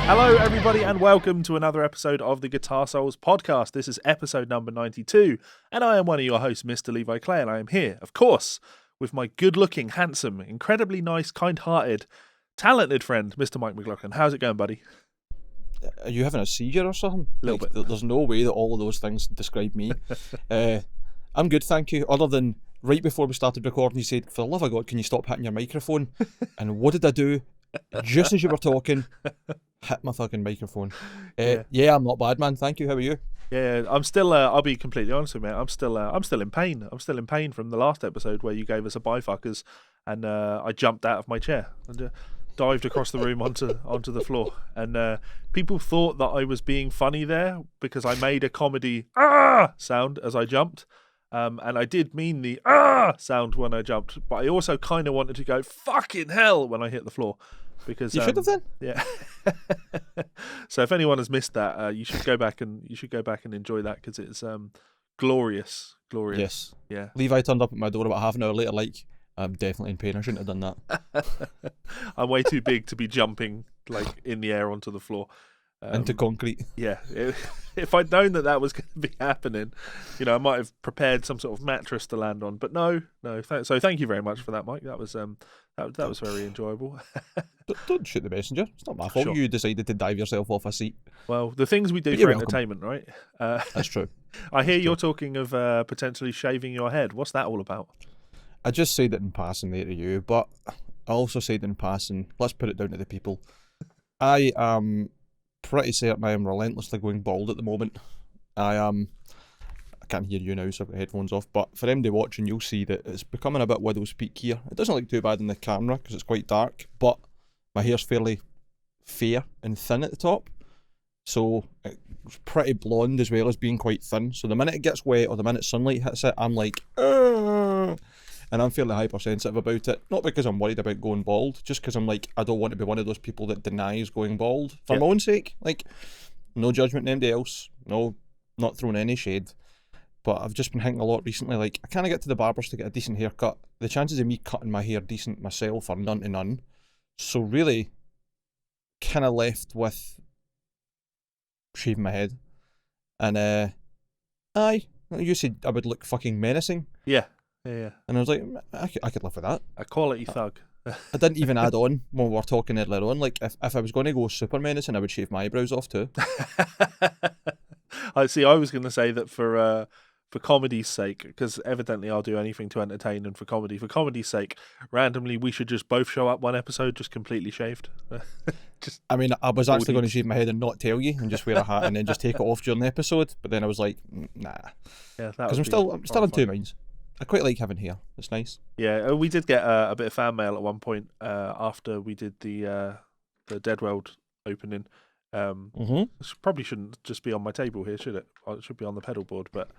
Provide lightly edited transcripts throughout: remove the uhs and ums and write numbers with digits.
Hello, everybody, and welcome to another episode of the Guitar Souls podcast. This is episode number 92, and I am one of your hosts, Mr. Levi Clay, and I am here, of course, with my good-looking, handsome, incredibly nice, kind-hearted, talented friend, Mr. Mike McLaughlin. How's it going, buddy? Are you having a seizure or something? A little bit. There's no way that all of those things describe me. I'm good, thank you. Other than right before we started recording, you said, "For the love of God, can you stop hitting your microphone?" And what did I do? Just as you were talking, hit my fucking microphone. Yeah, I'm not bad, man. Thank you. How are you? Yeah, I'm still. I'll be completely honest with you, mate. I'm still in pain. I'm still in pain from the last episode where you gave us a bifuckers, and I jumped out of my chair and dived across the room onto the floor. And people thought that I was being funny there because I made a comedy sound as I jumped. And I did mean the sound when I jumped, but I also kind of wanted to go fucking hell when I hit the floor. Because you should have then. Yeah. So if anyone has missed that, you should go back and enjoy that because it's glorious. Yes. Yeah. Levi turned up at my door about half an hour later, like, I'm definitely in pain. I shouldn't have done that. I'm way too big to be jumping like in the air onto the floor. Into concrete. Yeah. If I'd known that was going to be happening, I might have prepared some sort of mattress to land on. But no. So thank you very much for that, Mike. That was very enjoyable. Don't shoot the messenger. It's not my fault. Sure. You decided to dive yourself off a seat. Well, the things we do for entertainment, right? That's true. I hear you're talking of potentially shaving your head. What's that all about? I just said it in passing there to you, but I also said in passing, let's put it down to the people. I am pretty certain I am relentlessly going bald at the moment. I can't hear you now, so I've got headphones off, but for anybody watching, you'll see that it's becoming a bit widow's peak here. It doesn't look too bad in the camera because it's quite dark, but my hair's fairly fair and thin at the top, so it's pretty blonde as well as being quite thin. So the minute it gets wet or the minute sunlight hits it, I'm like, "Argh!" And I'm fairly hypersensitive about it. Not because I'm worried about going bald, just because I'm like, I don't want to be one of those people that denies going bald for my own sake. Like, no judgment to anybody else. No, not throwing any shade. But I've just been thinking a lot recently, like, I kind of get to the barbers to get a decent haircut. The chances of me cutting my hair decent myself are none to none. So really, kind of left with shaving my head. And, you said I would look fucking menacing. Yeah. Yeah. And I was like, I could live with that. A quality thug. I didn't even add on when we were talking earlier on. Like, if I was going to go super menacing, I would shave my eyebrows off too. I see. I was going to say that for comedy's sake, because evidently I'll do anything to entertain, and for comedy's sake, randomly we should just both show up one episode just completely shaved. I mean, I was actually going to shave my head and not tell you, and just wear a hat and then just take it off during the episode. But then I was like, nah. Yeah, because I'm still in two minds. I quite like having hair. It's nice. Yeah, we did get a bit of fan mail at one point after we did the Dead World opening. This probably shouldn't just be on my table here, should it? It should be on the pedal board, but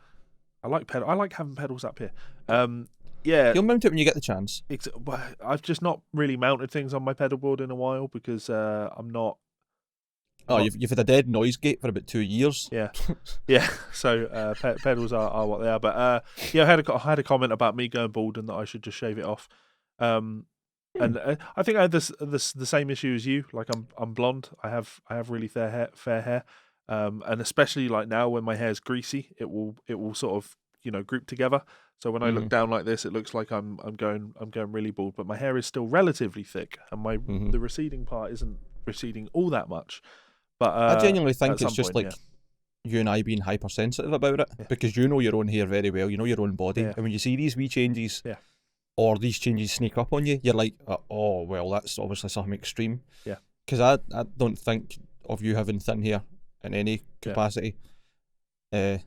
I like having pedals up here. Yeah, you'll mount it when you get the chance. I've just not really mounted things on my pedal board in a while because I'm not. Oh, you've had a dead noise gate for about 2 years. Yeah. So pedals are what they are. But I had a comment about me going bald and that I should just shave it off. And I think I had the same issue as you. Like I'm blonde. I have really fair hair. And especially like now when my hair's greasy, it will sort of group together. So when I look down like this, it looks like I'm going really bald. But my hair is still relatively thick, and the receding part isn't receding all that much. But I genuinely think it's just point, like you and I being hypersensitive about it, because you know your own hair very well, you know your own body, and when you see these wee changes, or these changes sneak up on you, you're like, oh well, that's obviously something extreme. Yeah. Because I don't think of you having thin hair in any capacity. It'll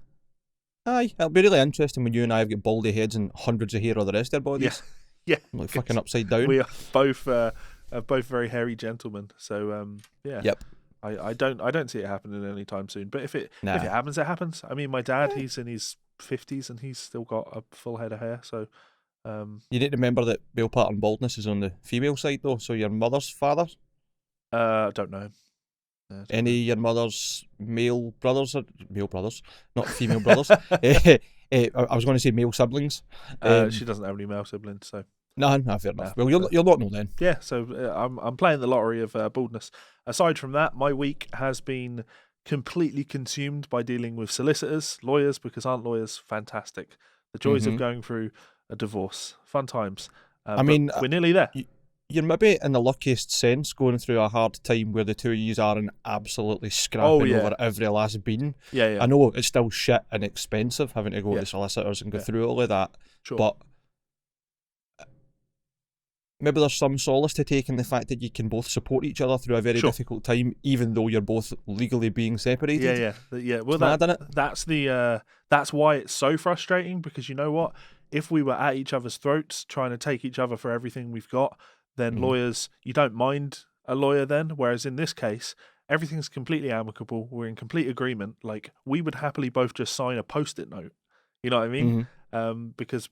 be really interesting when you and I have got baldy heads and hundreds of hair on the rest of our bodies. Yeah. Like fucking upside down. We are both very hairy gentlemen. So yeah. Yep. I don't see it happening anytime soon. But if it happens, it happens. I mean, my dad, he's in his 50s and he's still got a full head of hair. So you need to remember that male pattern baldness is on the female side though. So your mother's father? Don't know. Any of your mother's male brothers, not female brothers? I was going to say male siblings. She doesn't have any male siblings, so Nah, fair enough. Nah, Well, you'll not know then. Yeah, so I'm playing the lottery of baldness. Aside from that, my week has been completely consumed by dealing with solicitors, lawyers, because aren't lawyers fantastic? The joys of going through a divorce, fun times. I mean, we're nearly there. You're maybe in the luckiest sense going through a hard time where the two of you aren't absolutely scrapping over every last bean. Yeah. I know it's still shit and expensive having to go to solicitors and go through all of that. Sure. But maybe there's some solace to take in the fact that you can both support each other through a very difficult time, even though you're both legally being separated. Yeah. Well, that's why it's so frustrating, because you know what? If we were at each other's throats trying to take each other for everything we've got, then lawyers, you don't mind a lawyer then. Whereas in this case, everything's completely amicable. We're in complete agreement. Like, we would happily both just sign a Post-it note. You know what I mean? Because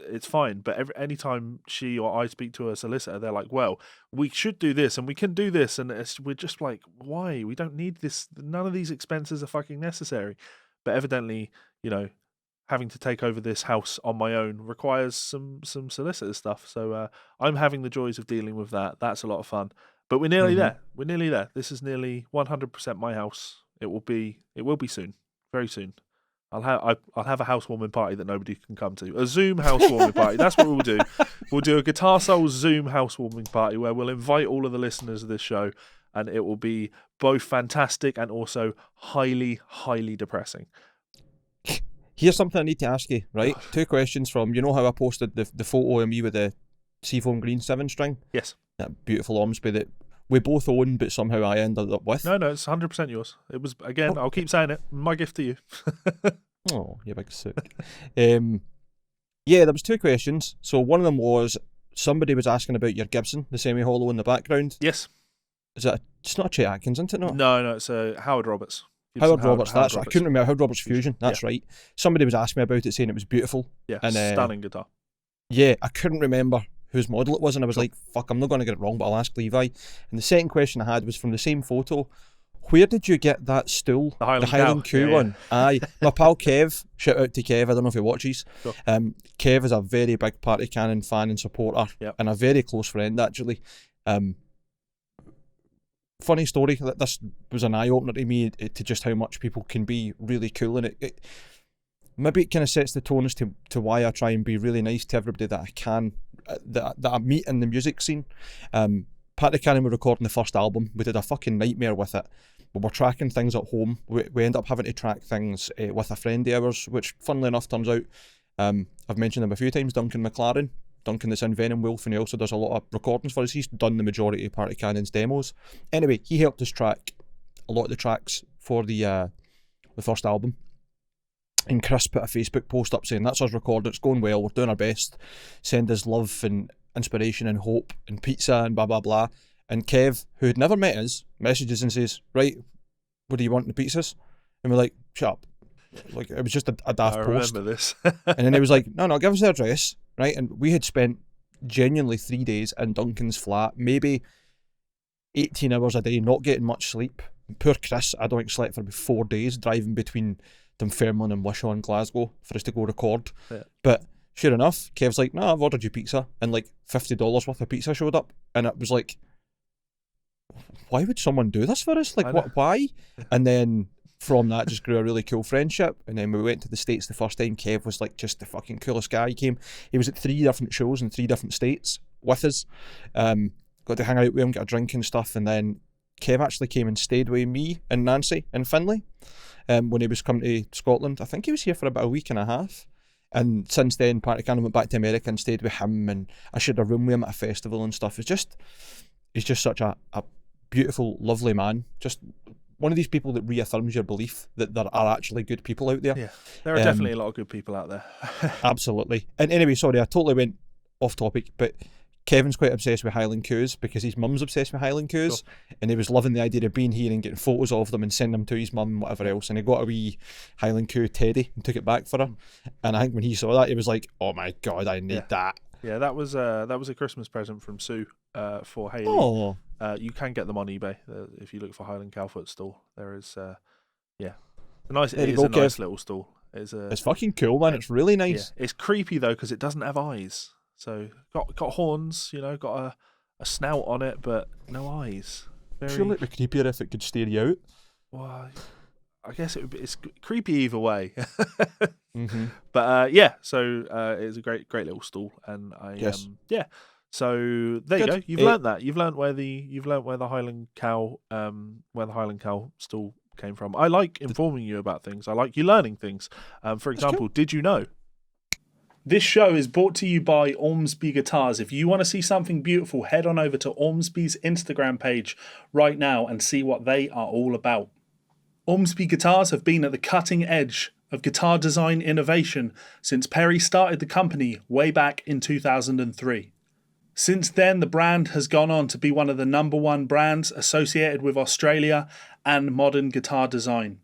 it's fine. But anytime she or I speak to a solicitor, they're like, well, we should do this and we can do this. And we're just like, why? We don't need this. None of these expenses are fucking necessary. But evidently, you know, having to take over this house on my own requires some solicitor stuff. So I'm having the joys of dealing with that. That's a lot of fun. But we're nearly there. We're nearly there. This is nearly 100% my house. It will be soon, very soon. I'll have a housewarming party that nobody can come to. A Zoom housewarming party. That's what we'll do. We'll do a Guitar Souls Zoom housewarming party where we'll invite all of the listeners of this show, and it will be both fantastic and also highly, highly depressing. Here's something I need to ask you, right? 2 questions from, you know how I posted the photo of me with the Seafoam Green 7-string? Yes. That beautiful Ormsby that we both own, but somehow I ended up with. No, it's 100% yours. It was, again, I'll keep saying it, my gift to you. Oh, you big sook. Yeah, there was 2 questions. So one of them was, somebody was asking about your Gibson, the semi-hollow in the background. Yes. It's not a Chet Atkins, isn't it? No, it's Howard Roberts. Howard Roberts, that's right. I couldn't remember. Howard Roberts Fusion, that's right. Somebody was asking me about it, saying it was beautiful. Yeah, and, stunning guitar. Yeah, I couldn't remember whose model it was, and I was like, fuck, I'm not going to get it wrong, but I'll ask Levi. And the second question I had was from the same photo. Where did you get that stool? The Highland Q one. Aye. My pal Kev, shout out to Kev, I don't know if he watches. Sure. Kev is a very big Party Cannon fan and supporter, and a very close friend, actually. Funny story, this was an eye-opener to me to just how much people can be really cool, and it maybe it kind of sets the tone as to why I try and be really nice to everybody that I can, that I meet in the music scene. Party Cannon were recording the first album. We did a fucking nightmare with it. We were tracking things at home. We end up having to track things with a friend of ours, which funnily enough turns out, I've mentioned him a few times, Duncan McLaren. Duncan that's in Venom Wolf, and he also does a lot of recordings for us. He's done the majority of Party Cannon's demos. Anyway, he helped us track a lot of the tracks for the first album. And Chris put a Facebook post up saying, that's us recording, it's going well, we're doing our best. Send us love and inspiration and hope and pizza and blah blah blah. And Kev, who had never met us, messages and says, right, what do you want in the pizzas? And we're like, shut up. Like, it was just a daft post. I remember this. And then he was like, no, give us the address. Right, and we had spent genuinely 3 days in Duncan's flat, maybe 18 hours a day, not getting much sleep. And poor Chris, I don't think slept for about 4 days, driving between Dunfermline and Wishaw and Glasgow for us to go record. Yeah. But sure enough, Kev's like, no, I've ordered you pizza, and like $50 worth of pizza showed up, and it was like, why would someone do this for us? Like, what? Why? And then from that just grew a really cool friendship, and then we went to the States the first time. Kev was like just the fucking coolest guy. He was at 3 different shows in 3 different states with us. Got to hang out with him, get a drink and stuff, and then Kev actually came and stayed with me and Nancy in Finlay when he was coming to Scotland. I think he was here for about a week and a half, and since then Party Cannon went back to America and stayed with him, and I shared a room with him at a festival and stuff. He's just such a beautiful, lovely man. Just one of these people that reaffirms your belief that there are actually good people out there. Yeah, there are definitely a lot of good people out there. Absolutely. And anyway, sorry, I totally went off topic, but Kevin's quite obsessed with Highland Coos because his mum's obsessed with Highland Coos, and he was loving the idea of being here and getting photos of them and sending them to his mum and whatever else, and he got a wee Highland Coo teddy and took it back for her. And I think when he saw that, he was like, oh my god, I need that. Yeah, that was a Christmas present from Sue for Hayley. Oh. You can get them on eBay if you look for Highland Cowfoot stall. There is, it is a nice little stall. It's fucking cool, man. It's really nice. Yeah. It's creepy though because it doesn't have eyes, So got horns, got a snout on it, but no eyes. Surely it'd be creepier if it could stare you out. Well, I guess it's creepy either way. Mm-hmm. But yeah, so it's a great little stall, and Yes. yeah. So there you go. You've learnt that. You've learnt where the Highland Cow stall came from. I like informing you about things. I like you learning things. For example, did you know? This show is brought to you by Ormsby Guitars. If you want to see something beautiful, head on over to Ormsby's Instagram page right now and see what they are all about. Ormsby Guitars have been at the cutting edge of guitar design innovation since Perry started the company way back in 2003. Since then, the brand has gone on to be one of the #1 brands associated with Australia and modern guitar design.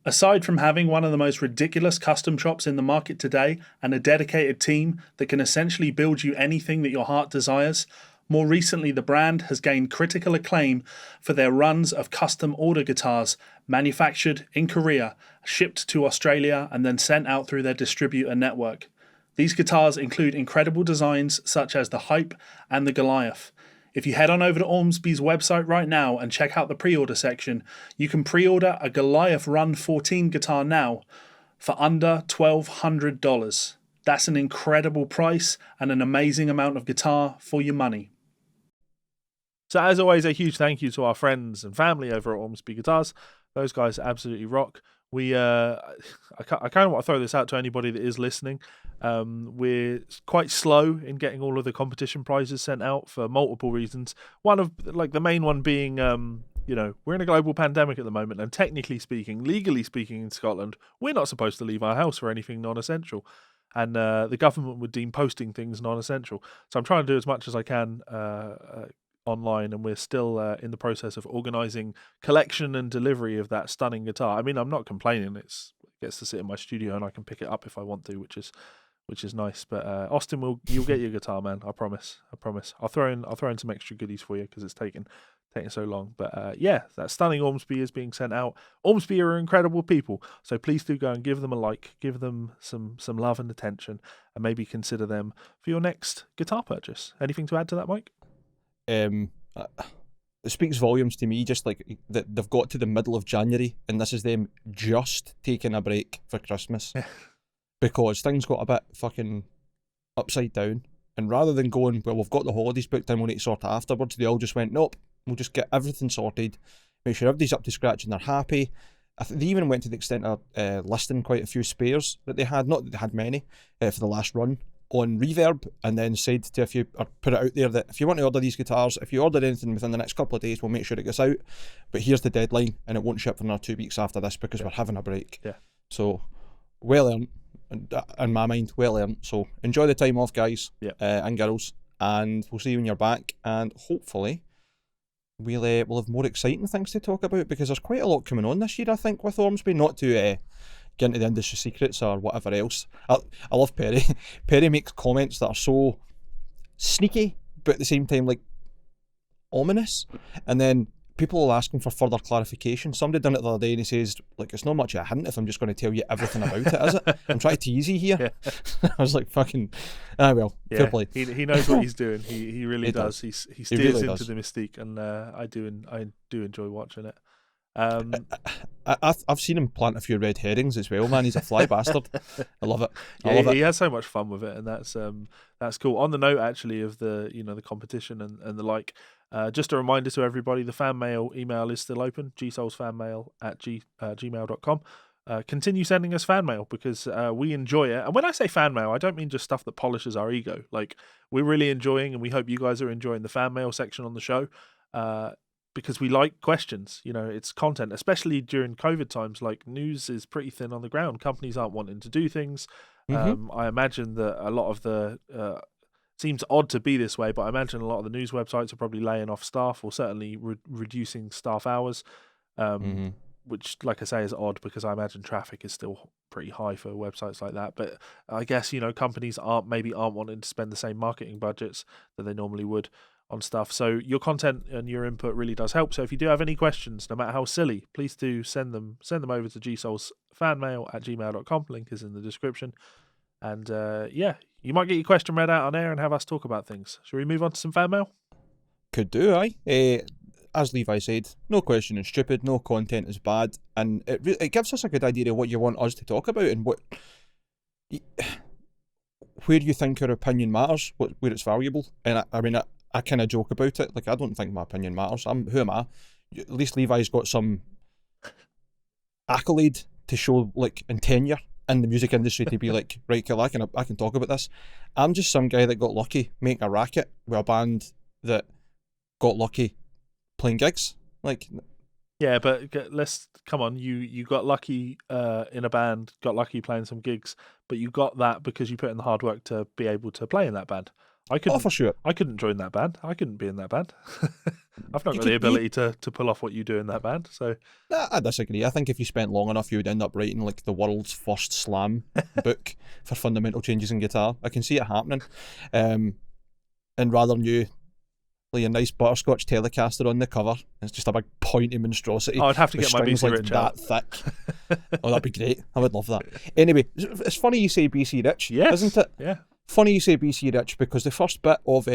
Aside from having one of the most ridiculous custom shops in the market today and a dedicated team that can essentially build you anything that your heart desires, more recently the brand has gained critical acclaim for their runs of custom order guitars manufactured in Korea, shipped to Australia and then sent out through their distributor network. These guitars include incredible designs such as the Hype and the Goliath. If you head on over to Ormsby's website right now and check out the pre-order section, you can pre-order a Goliath Run 14 guitar now for under $1,200. That's an incredible price and an amazing amount of guitar for your money. So as always, a huge thank you to our friends and family over at Ormsby Guitars. Those guys absolutely rock. I kind of want to throw this out to anybody that is listening. We're quite slow in getting all of the competition prizes sent out for multiple reasons. One of the main one being, we're in a global pandemic at the moment, and technically speaking, legally speaking, in Scotland, we're not supposed to leave our house for anything non-essential, and the government would deem posting things non-essential. So I'm trying to do as much as I can online, and we're still in the process of organising collection and delivery of that stunning guitar. I mean, I'm not complaining. It gets to sit in my studio and I can pick it up if I want to, which is nice. But Austin, you'll get your guitar, man. I promise. I'll throw in some extra goodies for you because it's taken so long. But yeah, that stunning Ormsby is being sent out. Ormsby are incredible people, so please do go and give them a like, give them some love and attention, and maybe consider them for your next guitar purchase. Anything to add to that, Mike? It speaks volumes to me, just like that they've got to the middle of January and this is them just taking a break for Christmas because things got a bit fucking upside down, and rather than going, well, we've got the holidays booked and we'll need to sort it afterwards, they all just went, nope, we'll just get everything sorted, make sure everybody's up to scratch and they're happy. They even went to the extent of listing quite a few spares that they had, not that they had many, for the last run on Reverb, and then said to put it out there that if you want to order these guitars, if you order anything within the next couple of days, we'll make sure it goes out, but here's the deadline and it won't ship for another 2 weeks after this because we're having a break. So well earned, in my mind, well earned. So enjoy the time off, guys and girls, and we'll see you when you're back, and hopefully we'll have more exciting things to talk about, because there's quite a lot coming on this year, I think, with Ormsby. Not to get into the industry secrets or whatever else. I love Perry. Perry makes comments that are so sneaky, but at the same time, like, ominous. And then people will ask him for further clarification. Somebody done it the other day and he says, like, it's not much of a hint if I'm just going to tell you everything about it, is it? I'm trying to tease you here. I was like, fucking, fair play. He knows what he's doing. He really does. He steers really into does. the mystique, and I do enjoy watching it. I've seen him plant a few red herrings as well, man. He's a fly bastard. I love it. He has so much fun with it, and that's cool. On the note, actually, of the competition and the like, just a reminder to everybody: the fan mail email is still open. GsolesFanMail at gmail.com. Continue sending us fan mail, because we enjoy it. And when I say fan mail, I don't mean just stuff that polishes our ego. Like, we're really enjoying, and we hope you guys are enjoying the fan mail section on the show. Because we like questions, it's content, especially during COVID times. Like, news is pretty thin on the ground. Companies aren't wanting to do things. I imagine that a lot of the, seems odd to be this way, but I imagine a lot of the news websites are probably laying off staff, or certainly reducing staff hours, which, like I say, is odd, because I imagine traffic is still pretty high for websites like that. But I guess, companies aren't wanting to spend the same marketing budgets that they normally would on stuff. So your content and your input really does help. So if you do have any questions, no matter how silly, please do send them over to GsolesFanMail at gmail.com. Link is in the description. And yeah, you might get your question read out on air and have us talk about things. Shall we move on to some fan mail? Could do, aye. As Levi said, no question is stupid, no content is bad, and it gives us a good idea of what you want us to talk about and where you think our opinion matters, where it's valuable. And I kind of joke about it. Like, I don't think my opinion matters. Who am I? At least Levi's got some accolade to show, like, in tenure in the music industry to be like, right, cool, I can talk about this. I'm just some guy that got lucky making a racket with a band that got lucky playing gigs. Like, yeah, but let's come on. You got lucky in a band, got lucky playing some gigs, but you got that because you put in the hard work to be able to play in that band. for sure. I couldn't join that band. I couldn't be in that band. I've not got the ability to pull off what you do in that band. So Nah, I disagree. I think if you spent long enough, you would end up writing like the world's first slam book for fundamental changes in guitar. I can see it happening. And rather than you lay a nice butterscotch Telecaster on the cover, it's just a big pointy monstrosity. I'd have to with get my strings BC like Rich that out. thick. Oh, that'd be great. I would love that. Anyway, it's funny you say BC Rich, Yes. isn't it? Yeah. Funny you say BC Rich, because the first bit of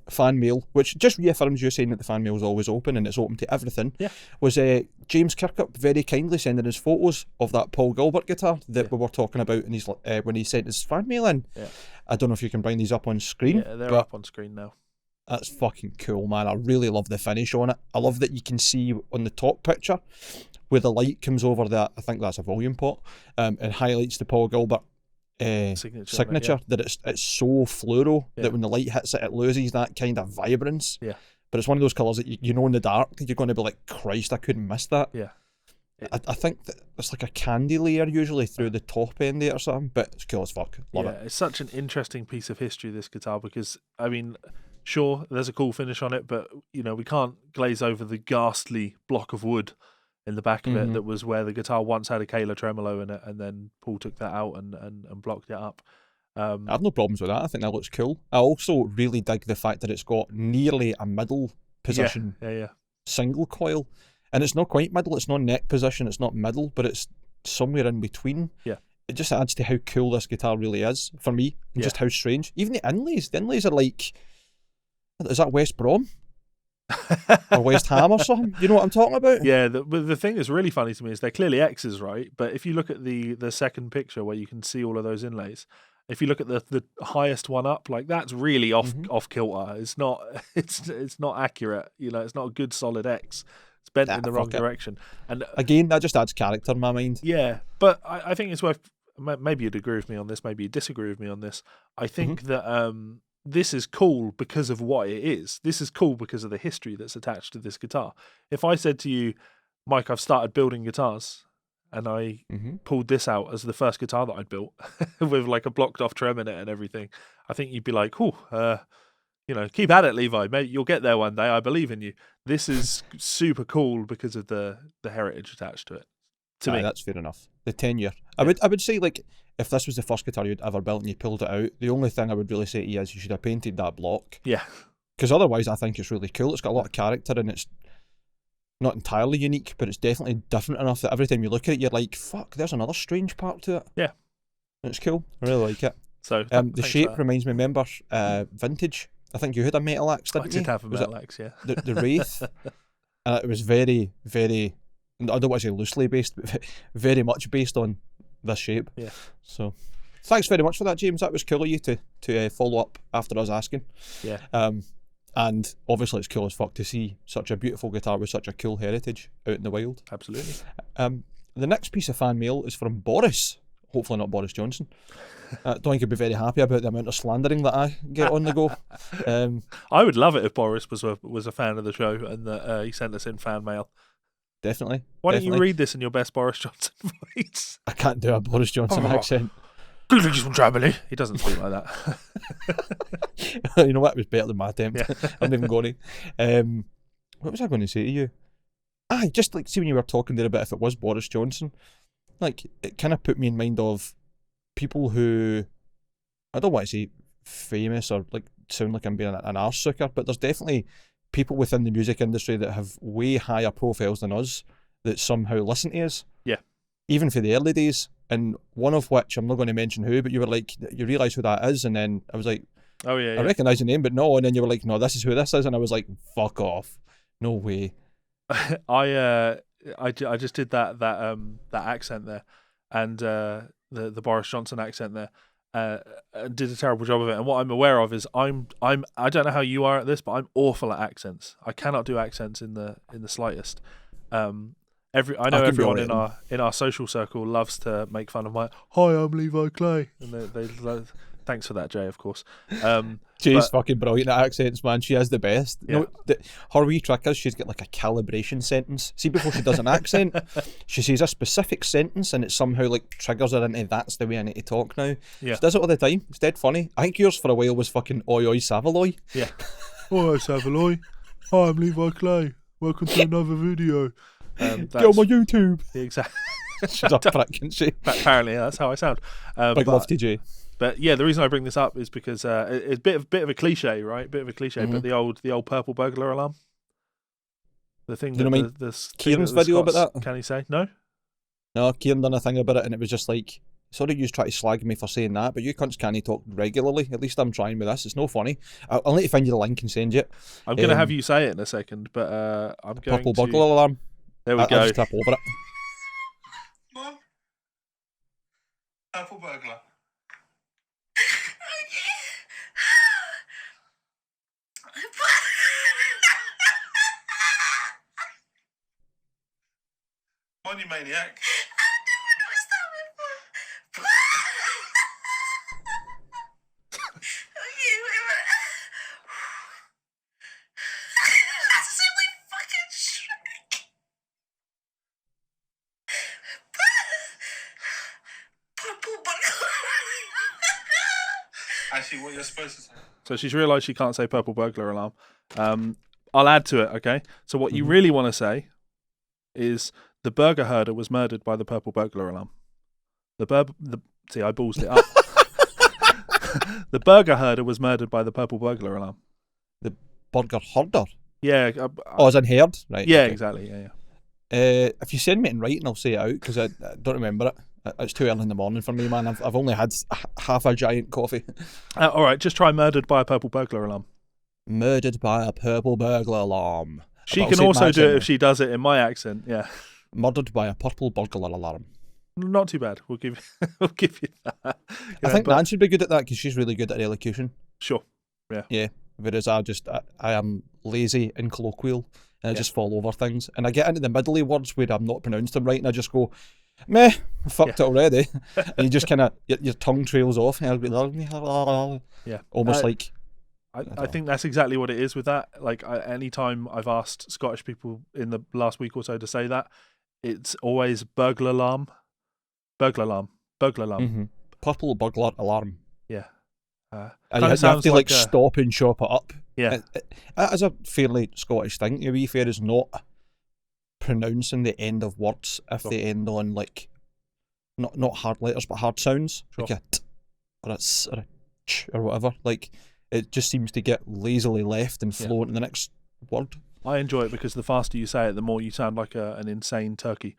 fan mail, which just reaffirms you saying that the fan mail is always open and it's open to everything, was James Kirkup very kindly sending us photos of that Paul Gilbert guitar that we were talking about in his, when he sent his fan mail in. Yeah. I don't know if you can bring these up on screen. Yeah, they're up on screen now. That's fucking cool, man. I really love the finish on it. I love that you can see on the top picture where the light comes over that, I think that's a volume pot, and highlights the Paul Gilbert signature, that it's so fluoro that when the light hits it, it loses that kind of vibrance. Yeah. But it's one of those colours that you know in the dark, you're going to be like, Christ, I couldn't miss that. Yeah. I think that it's like a candy layer usually through the top end there or something, but it's cool as fuck. Love it. It's such an interesting piece of history, this guitar, because, I mean, sure, there's a cool finish on it, but, you know, we can't glaze over the ghastly block of wood in the back of it that was where the guitar once had a Kayla tremolo in it, and then Paul took that out and blocked it up. I have no problems with that. I think that looks cool. I also really dig the fact that it's got nearly a middle position single coil. And it's not quite middle, it's not neck position, it's not middle, but it's somewhere in between. Yeah. It just adds to how cool this guitar really is, for me, and just how strange. Even the inlays are like, is that West Brom? Or West Ham or something? You know what I'm talking about? Yeah, the thing that's really funny to me is they're clearly X's, right? But if you look at the second picture where you can see all of those inlays, if you look at the highest one up, like that's really off kilter. It's not accurate. You know, it's not a good solid X. It's bent in the wrong direction. And again, that just adds character in my mind. Yeah, but I think it's worth. Maybe you'd agree with me on this. Maybe you disagree with me on this. I think that this is cool because of what it is. This is cool because of the history that's attached to this guitar. If I said to you, Mike, I've started building guitars, and I pulled this out as the first guitar that I'd built with like a blocked off trem in it and everything, I think you'd be like, you know, keep at it, Levi. Maybe you'll get there one day. I believe in you. This is super cool because of the heritage attached to it. To me, that's fair enough. The tenure. I would say, like, if this was the first guitar you'd ever built and you pulled it out, the only thing I would really say to you is you should have painted that block. Yeah. Because otherwise, I think it's really cool. It's got a lot of character and it's not entirely unique, but it's definitely different enough that every time you look at it, you're like, fuck, there's another strange part to it. Yeah. And it's cool. I really like it. So the shape reminds me, remember, Vintage. I think you had a metal axe, didn't you? I did have a metal axe, yeah. The Wraith. And it was very, very, I don't want to say loosely based, but very much based on this shape. Yeah. So thanks very much for that, James. That was cool of you to follow up after us asking. Yeah. And obviously it's cool as fuck to see such a beautiful guitar with such a cool heritage out in the wild. Absolutely. The next piece of fan mail is from Boris. Hopefully not Boris Johnson. I don't think he'd be very happy about the amount of slandering that I get on the go. I would love it if Boris was a fan of the show and that he sent us in fan mail. Definitely. Why don't you read this in your best Boris Johnson voice? I can't do a Boris Johnson accent. Good ladies from Germany. He doesn't speak like that. You know what? It was better than my attempt. Yeah. I'm not even going to. What was I going to say to you? Just like, see when you were talking there about if it was Boris Johnson, like, it kind of put me in mind of people who, I don't want to say famous or like sound like I'm being an arse sucker, but there's definitely people within the music industry that have way higher profiles than us that somehow listen to us. Yeah. Even for the early days. and one of which I'm not going to mention who, but you were like, you realise who that is, and then I was like, Oh yeah, I recognise the name, but no, and then you were like, no, this is who this is, and I was like, fuck off, no way. I just did that accent there, and the Boris Johnson accent there. Did a terrible job of it. And what I'm aware of is I don't know how you are at this, but I'm awful at accents. I cannot do accents in the slightest. I know everyone in our social circle loves to make fun of my "Hi, I'm Levi Clay," and they thanks for that, Jay, of course. Jay's fucking brilliant at accents, man. She is the best. Yeah. No, her wee trick is she's got like a calibration sentence. See, before she does an accent, she says a specific sentence and it somehow like triggers her into that's the way I need to talk now. Yeah. She does it all the time. It's dead funny. I think yours for a while was fucking oi oi Savaloy. Yeah. Oi Savaloy. Hi, I'm Levi Clay. Welcome to another video. Get on my YouTube. Exactly. She's a prick, isn't she? Apparently, that's how I sound. Big love to Jay. But yeah, the reason I bring this up is because it's a bit of a cliche, right? Bit of a cliche, but the old purple burglar alarm. The thing Do you know the Kieran's video Scots, about that? Can he say no? No, Kieran done a thing about it, and it was just like, sorry, you try to slag me for saying that, but you cunts can't talk regularly. At least I'm trying with this. It's no funny. I'll need to find you the link and send you it. I'm going to have you say it in a second, but I'm going purple burglar alarm. There we go. I'll just tap over it. Mom, purple burglar. On, you maniac. Actually, what you're supposed to say. So she's realised she can't say purple burglar alarm. I'll add to it, okay? So what you really want to say is the burger herder was murdered by the purple burglar alarm. See, I ballsed it up. The burger herder was murdered by the purple burglar alarm. The burger herder? Yeah. As in herd? Right. Yeah, okay. Exactly. Yeah. If you send me it in writing, I'll say it out, because I don't remember it. It's too early in the morning for me, man. I've only had half a giant coffee. All right, just try murdered by a purple burglar alarm. Murdered by a purple burglar alarm. She can also do it if she does it in my accent. Yeah. Murdered by a purple burglar alarm. Not too bad. We'll give you that. I think Nan should be good at that because she's really good at elocution. Sure. Yeah. Yeah. Whereas I am lazy and colloquial and I just fall over things. And I get into the middly words where I'm not pronounced them right and I just go, meh, I fucked it already. And you just kind of, your tongue trails off. And I'll be like, yeah. Almost like. I think that's exactly what it is with that. Like, any time I've asked Scottish people in the last week or so to say that, it's always burglar alarm. Burglar alarm. Burglar alarm. Mm-hmm. Purple burglar alarm. Yeah. And you have to like stop and chop it up. Yeah. That is a fairly Scottish thing. To be fair, is not pronouncing the end of words if they end on like not hard letters but hard sounds. Sure. Like a t or a s or a ch or whatever. Like it just seems to get lazily left and flow into the next word. I enjoy it because the faster you say it, the more you sound like an insane turkey.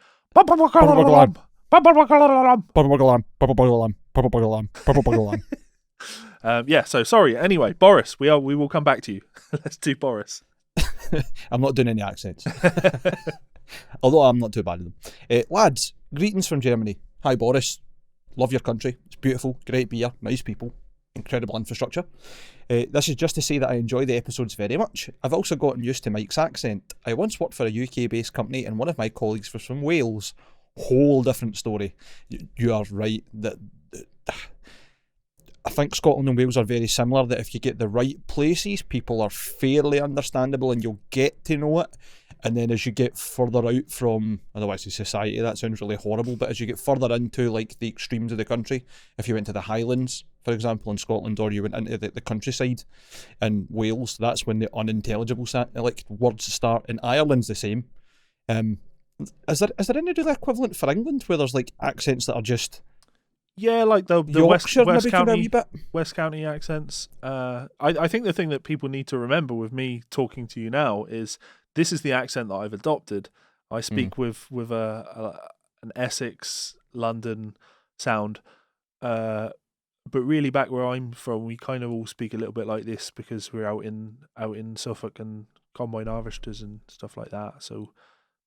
Yeah, so sorry. Anyway, Boris, we will come back to you. Let's do Boris. I'm not doing any accents. Although I'm not too bad at them. Lads, greetings from Germany. Hi Boris. Love your country. It's beautiful, great beer, nice people, incredible infrastructure. This is just to say that I enjoy the episodes very much. I've also gotten used to Mike's accent. I once worked for a UK-based company and one of my colleagues was from Wales. Whole different story. You are right. I think Scotland and Wales are very similar, that if you get the right places, people are fairly understandable and you'll get to know it. And then as you get further out from, I don't want to say society, that sounds really horrible, but as you get further into like the extremes of the country, if you went to the Highlands, for example, in Scotland, or you went into the countryside in Wales, that's when the unintelligible like words start. In Ireland's the same. Is there any really equivalent for England where there's like accents that are just... Yeah, like the Yorkshire, West County accents. I think the thing that people need to remember with me talking to you now is this is the accent that I've adopted. I speak with an Essex, London, sound. But really, back where I'm from, we kind of all speak a little bit like this because we're out in Suffolk and combine harvesters and stuff like that. So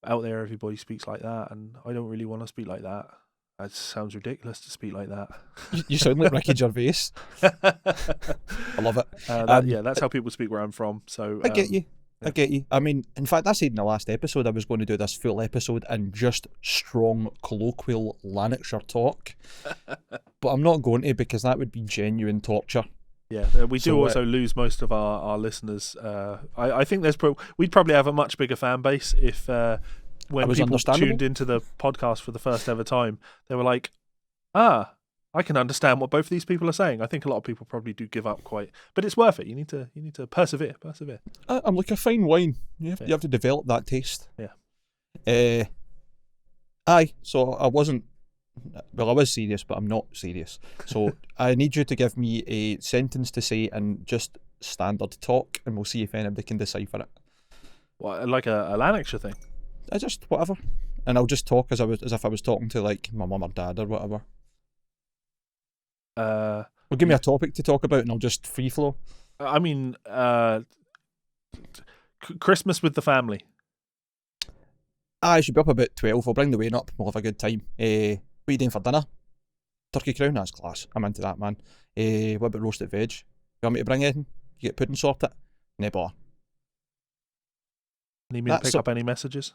out there, everybody speaks like that, and I don't really want to speak like that. That sounds ridiculous to speak like that. You sound like Ricky Gervais. I love it. That's how people speak where I'm from. So I get you. Yeah. I get you. I mean, in fact, I said in the last episode I was going to do this full episode in just strong colloquial Lanarkshire talk, but I'm not going to because that would be genuine torture. Yeah, we do also lose most of our listeners. I think we'd probably have a much bigger fan base if when people tuned into the podcast for the first ever time, they were like, I can understand what both of these people are saying. I think a lot of people probably do give up but it's worth it. You need to persevere. I'm like a fine wine. You have to develop that taste. Yeah. So I wasn't. Well, I was serious, but I'm not serious. So I need you to give me a sentence to say in just standard talk, and we'll see if anybody can decipher it. What, like a Lanarkshire thing? Just whatever, and I'll just talk as if I was talking to like my mum or dad or whatever. Well, give me a topic to talk about, and I'll just free flow. I mean, Christmas with the family. I should be up about 12. I'll bring the wine up. We'll have a good time. What are you doing for dinner? Turkey crown? That's class. I'm into that, man. What about roasted veg? You want me to bring anything? You get pudding sorted? Never. Need me to pick up any messages?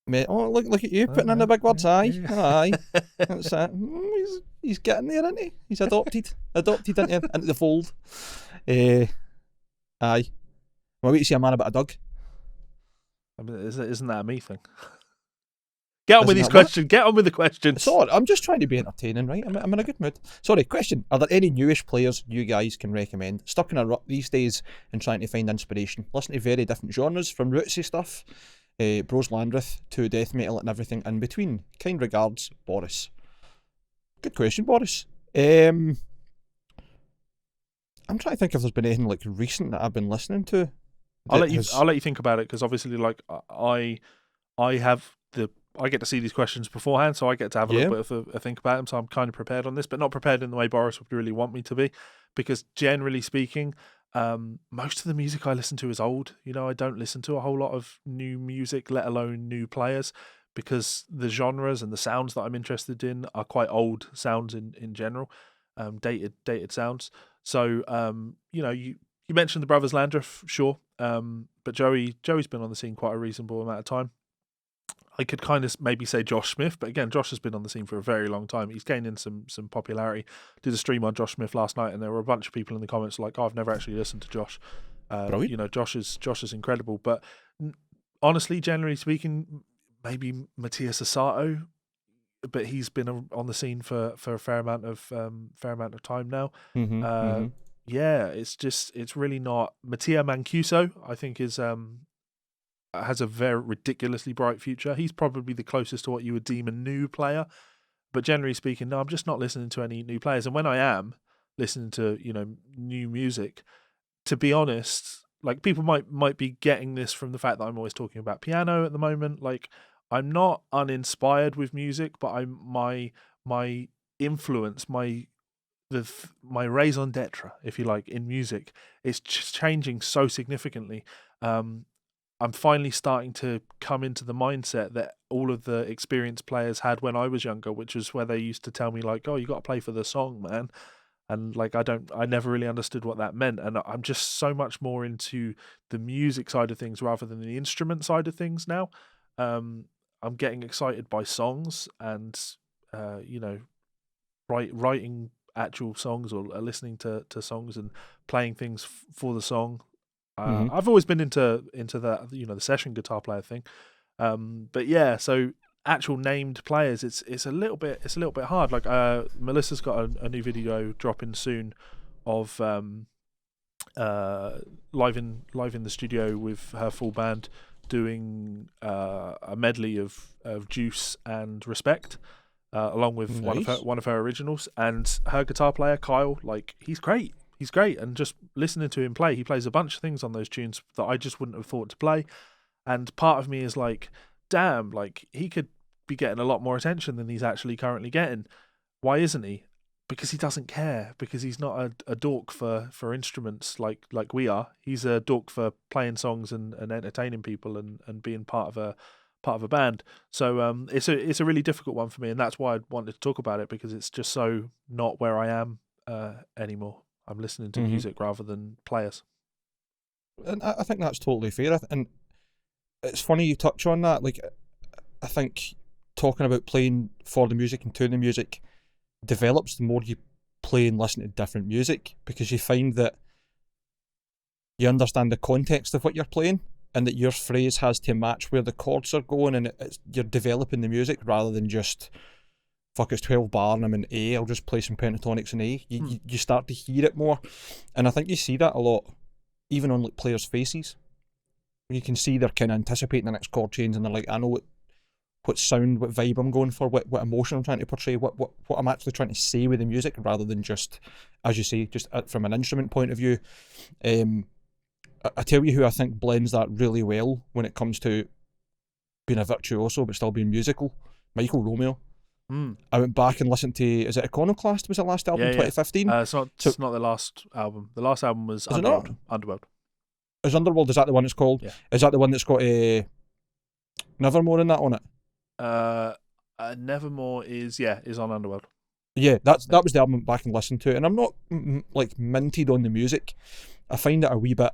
Mate, look at you putting in the big words. Aye. That's it. He's getting there, isn't he? He's adopted into the fold. Aye. Well, wait to see a man about a dog. I mean, isn't that a me thing? Get on with these questions. Get on with the questions. Sorry, I'm just trying to be entertaining, right? I'm in a good mood. Sorry, question. Are there any newish players you guys can recommend? Stuck in a rut these days and trying to find inspiration. Listen to very different genres, from rootsy stuff, Bros Landreth, to death metal and everything in between. Kind regards, Boris. Good question, Boris. I'm trying to think if there's been anything like recent that I've been listening to. I'll let you think about it, because obviously, like, I get to see these questions beforehand, so I get to have a little bit of a think about them. So I'm kind of prepared on this, but not prepared in the way Boris would really want me to be, because generally speaking, most of the music I listen to is old. I don't listen to a whole lot of new music, let alone new players, because the genres and the sounds that I'm interested in are quite old sounds in general, dated sounds. So you mentioned the Brothers Landreth, sure, but Joey's been on the scene quite a reasonable amount of time. I could kind of maybe say Josh Smith, but again, Josh has been on the scene for a very long time. He's gaining some popularity. Did a stream on Josh Smith last night, and there were a bunch of people in the comments like, I've never actually listened to Josh. Josh is incredible. But honestly, generally speaking, maybe Matthias Asato, but he's been on the scene for a fair amount of time now. Yeah, it's really not. Mattia Mancuso, I think, has a very ridiculously bright future. He's probably the closest to what you would deem a new player, but generally speaking, no, I'm just not listening to any new players. And when I am listening to new music, to be honest, like, people might be getting this from the fact that I'm always talking about piano at the moment. Like, I'm not uninspired with music, but my influence, my raison d'etre, if you like, in music, is just changing so significantly. I'm finally starting to come into the mindset that all of the experienced players had when I was younger, which was where they used to tell me, like, oh, you got to play for the song, man. And like, I never really understood what that meant. And I'm just so much more into the music side of things rather than the instrument side of things now. I'm getting excited by songs and, writing actual songs, or listening to songs and playing things for the song. I've always been into that, the session guitar player thing. But yeah, so actual named players, it's a little bit hard. Like, Melissa's got a new video dropping soon of live in the studio with her full band doing a medley of Juice and Respect, along with one of her originals. And her guitar player Kyle, like, he's great. And just listening to him play, he plays a bunch of things on those tunes that I just wouldn't have thought to play. And part of me is like, damn, like, he could be getting a lot more attention than he's actually currently getting. Why isn't he? Because he doesn't care. Because he's not a dork for instruments like we are. He's a dork for playing songs and entertaining people and being part of a band. So it's a really difficult one for me, and that's why I wanted to talk about it, because it's just so not where I am anymore. I'm listening to music rather than players. And I think that's totally fair. And it's funny you touch on that. Like, I think talking about playing for the music and to the music develops the more you play and listen to different music, because you find that you understand the context of what you're playing, and that your phrase has to match where the chords are going, and you're developing the music rather than just, fuck, it's 12 bar and I'm in A, I'll just play some pentatonics in A. You start to hear it more, and I think you see that a lot, even on like players' faces. You can see they're kind of anticipating the next chord change, and they're like, I know what sound, what vibe I'm going for, what emotion I'm trying to portray, what I'm actually trying to say with the music, rather than just, as you say, just from an instrument point of view. I tell you who I think blends that really well when it comes to being a virtuoso but still being musical, Michael Romeo. I went back and listened to, is it Iconoclast, was it last album, 2015? It's not the last album. The last album was Underworld. Underworld. Is Underworld, is that the one it's called? Yeah. Is that the one that's got Nevermore in that on it? Nevermore is on Underworld. Yeah, that was the album I went back and listened to, and I'm not like minted on the music. I find it a wee bit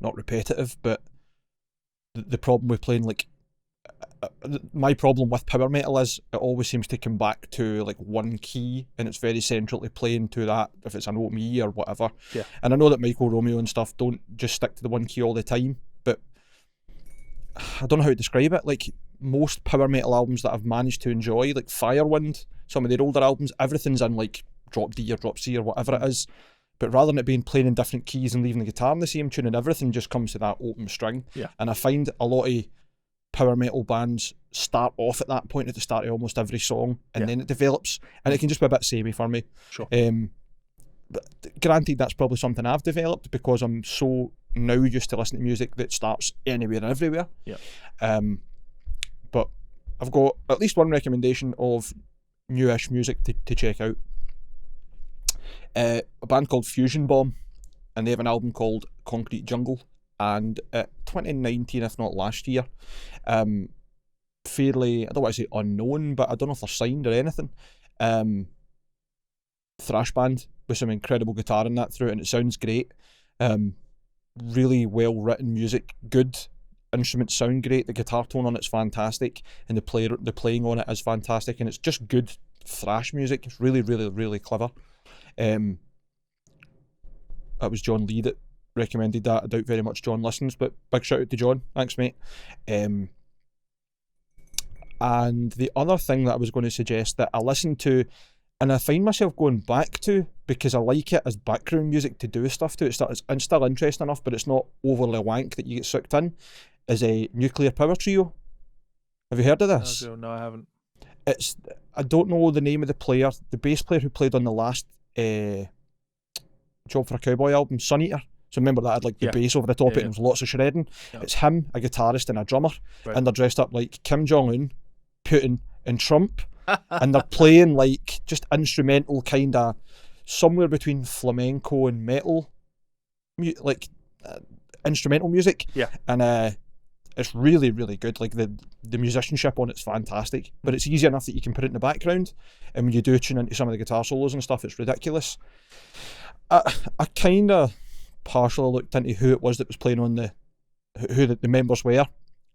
not repetitive, but the problem with playing like my problem with power metal is it always seems to come back to like one key, and it's very central to playing to that, if it's an open E or whatever. Yeah. And I know that Michael Romeo and stuff don't just stick to the one key all the time, but I don't know how to describe it. Like most power metal albums that I've managed to enjoy, like Firewind, some of their older albums, everything's in like drop D or drop C or whatever it is. But rather than it being playing in different keys and leaving the guitar in the same tune, and everything just comes to that open string. Yeah. And I find a lot of power metal bands start off at that point at the start of almost every song, and then it develops, and it can just be a bit samey for me. Sure. But granted, that's probably something I've developed because I'm so now used to listening to music that starts anywhere and everywhere. Yeah. But I've got at least one recommendation of newish music to check out. A band called Fusion Bomb, and they have an album called Concrete Jungle, and 2019, if not last year, fairly, I don't want to say unknown, but I don't know if they're signed or anything, thrash band with some incredible guitar in that through it, and it sounds great. Really well written music, good instruments sound great, the guitar tone on it's fantastic, and the playing on it is fantastic, and it's just good thrash music. It's really, really, really clever. That was John Lee that recommended that. I doubt very much John listens, but big shout out to John. Thanks, mate. And the other thing that I was going to suggest that I listen to, and I find myself going back to because I like it as background music to do stuff to, it's still interesting enough, but it's not overly wank that you get sucked in, is a Nuclear Power Trio. Have you heard of this? No, I haven't. I don't know the name of the player, the bass player who played on the last Job for a Cowboy album, Sun Eater. So remember that had like the bass over the top of it, and there was lots of shredding. Yep. It's him, a guitarist and a drummer, and they're dressed up like Kim Jong-un, Putin and Trump, and they're playing like just instrumental kind of somewhere between flamenco and metal, instrumental music. Yeah. And it's really, really good. Like the musicianship on it's fantastic, but it's easy enough that you can put it in the background, and when you do tune into some of the guitar solos and stuff, it's ridiculous. I kind of partially looked into who it was that was playing on who the members were.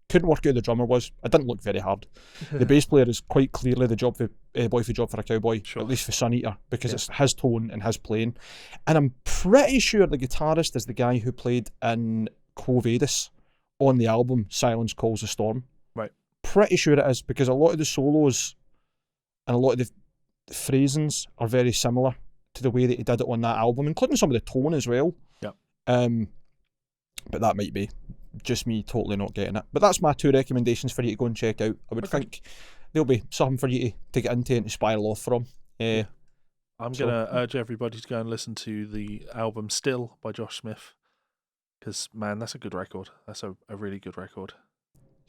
Couldn't work out who the drummer was. I didn't look very hard. The bass player is quite clearly the boy for Job for a Cowboy, sure. At least for Sun Eater, because it's his tone and his playing. And I'm pretty sure the guitarist is the guy who played in Quo Vadis on the album Silence Calls the Storm. Right. Pretty sure it is, because a lot of the solos and a lot of the phrasings are very similar to the way that he did it on that album, including some of the tone as well. Yeah. But that might be just me totally not getting it. But that's my two recommendations for you to go and check out. I would think there'll be something for you to get into and to spiral off from. I'm going to urge everybody to go and listen to the album Still by Josh Smith, because, man, that's a good record. That's a really good record.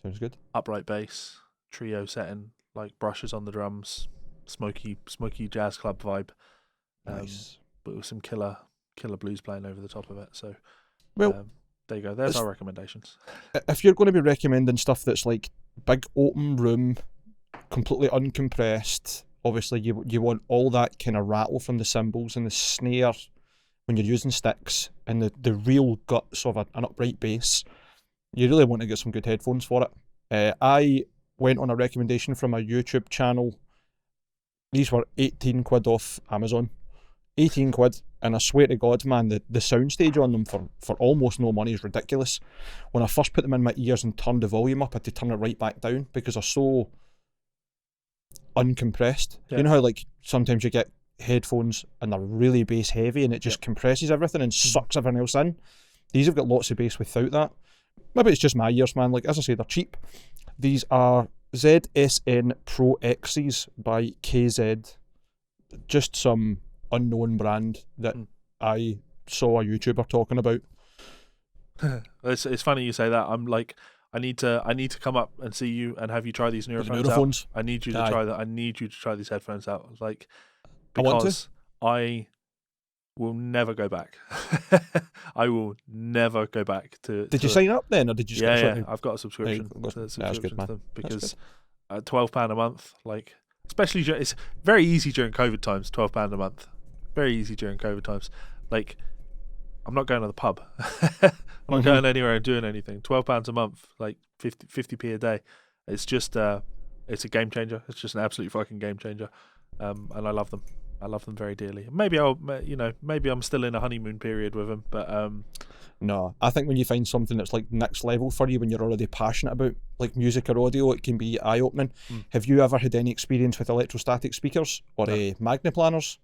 Sounds good. Upright bass, trio setting, like brushes on the drums. smoky jazz club vibe. Nice. But with some killer blues playing over the top of it. So, Well, there you go. There's our recommendations. If you're going to be recommending stuff that's like big open room, completely uncompressed, obviously you want all that kind of rattle from the cymbals and the snare when you're using sticks and the real guts of an upright bass. You really want to get some good headphones for it. I went on a recommendation from a YouTube channel. These were 18 quid off Amazon. 18 quid, and I swear to God, man, the soundstage on them for almost no money is ridiculous. When I first put them in my ears and turned the volume up, I had to turn it right back down because they're so uncompressed. Yeah. You know how like sometimes you get headphones and they're really bass heavy and it just compresses everything and sucks everything else in? These have got lots of bass without that. Maybe it's just my ears, man. Like, as I say, they're cheap. These are ZSN Pro X's by KZ. Just some unknown brand that I saw a YouTuber talking about. It's funny you say that. I'm like, I need to come up and see you and have you try these new headphones out. I need you to try that. I need you to try these headphones out. Like, because I will never go back. I will never go back to. Did you sign up then, or did you? Just yeah. I've got a subscription. That's good, man. To them because £12 a month, like, especially it's very easy during COVID times. £12 a month, very easy during COVID times. Like, I'm not going to the pub. I'm not going anywhere and doing anything. £12 a month, like 50p a day. It's just it's a game changer. It's just an absolute fucking game changer. And I love them. I love them very dearly. Maybe maybe I'm still in a honeymoon period with them, but no, I think when you find something that's like next level for you, when you're already passionate about like music or audio, it can be eye opening. Have you ever had any experience with electrostatic speakers or magneplaners?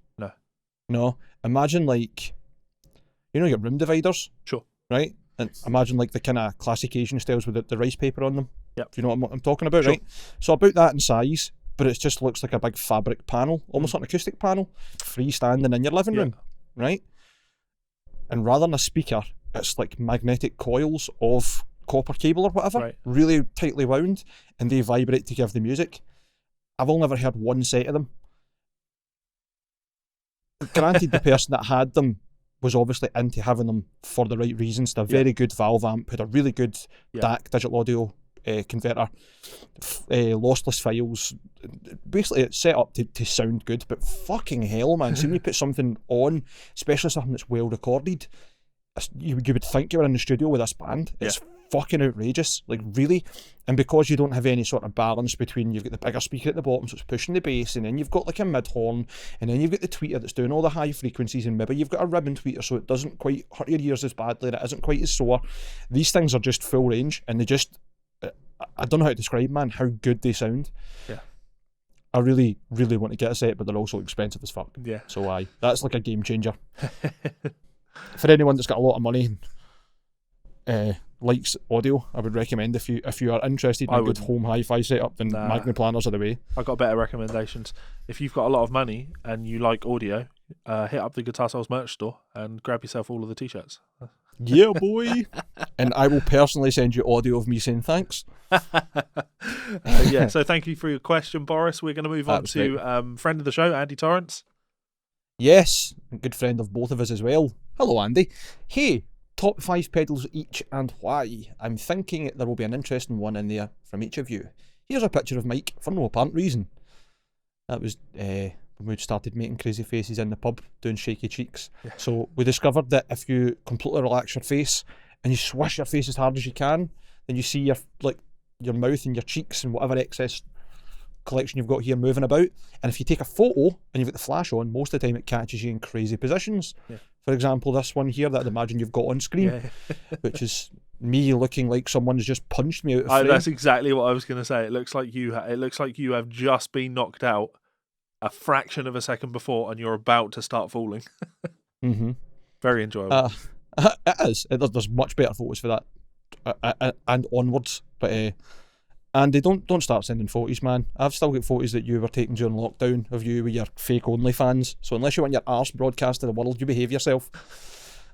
No. Imagine like, you know, your room dividers. Sure. Right, and imagine like the kind of classic Asian styles with the rice paper on them. Yep. Do you know what I'm talking about? Sure. Right. So about that in size. But it just looks like a big fabric panel, almost like an acoustic panel, freestanding in your living room, right? And rather than a speaker, it's like magnetic coils of copper cable or whatever, really tightly wound, and they vibrate to give the music. I've only ever heard one set of them. Granted, the person that had them was obviously into having them for the right reasons. They're a very good valve amp, had a really good DAC, digital audio converter, lossless files. Basically, it's set up to sound good, but fucking hell, man. So when you put something on, especially something that's well recorded, you would think you were in the studio with this band. It's fucking outrageous, like, really. And because you don't have any sort of balance between, you've got the bigger speaker at the bottom, so it's pushing the bass, and then you've got like a mid horn, and then you've got the tweeter that's doing all the high frequencies, and maybe you've got a ribbon tweeter so it doesn't quite hurt your ears as badly, and it isn't quite as sore. These things are just full range, and they just, I don't know how to describe, man, how good they sound. Yeah. I really, really want to get a set, but they're also expensive as fuck. Yeah. So that's like a game changer. For anyone that's got a lot of money and likes audio, I would recommend if you are interested in a good home hi-fi setup, then magneplaners are the way. I've got better recommendations. If you've got a lot of money and you like audio, hit up the Guitar Souls merch store and grab yourself all of the t-shirts. Yeah, boy. And I will personally send you audio of me saying thanks. So thank you for your question, Boris. We're going to move on to friend of the show, Andy Torrance. Yes, a good friend of both of us as well. Hello, Andy. Hey, top 5 pedals each and why? I'm thinking there will be an interesting one in there from each of you. Here's a picture of Mike for no apparent reason. That was when we started making crazy faces in the pub, doing shaky cheeks. Yeah. So we discovered that if you completely relax your face and you swish your face as hard as you can, then you see your mouth and your cheeks and whatever excess collection you've got here moving about. And if you take a photo and you've got the flash on, most of the time it catches you in crazy positions. Yeah. For example, this one here that I'd imagine you've got on screen, which is me looking like someone's just punched me out of frame. That's exactly what I was going to say. It looks like you have just been knocked out a fraction of a second before, and you're about to start falling. Very enjoyable. It is. There's much better photos for that, and onwards. But Andy, don't start sending photos, man. I've still got photos that you were taking during lockdown of you with your fake OnlyFans. So unless you want your arse broadcast to the world, you behave yourself.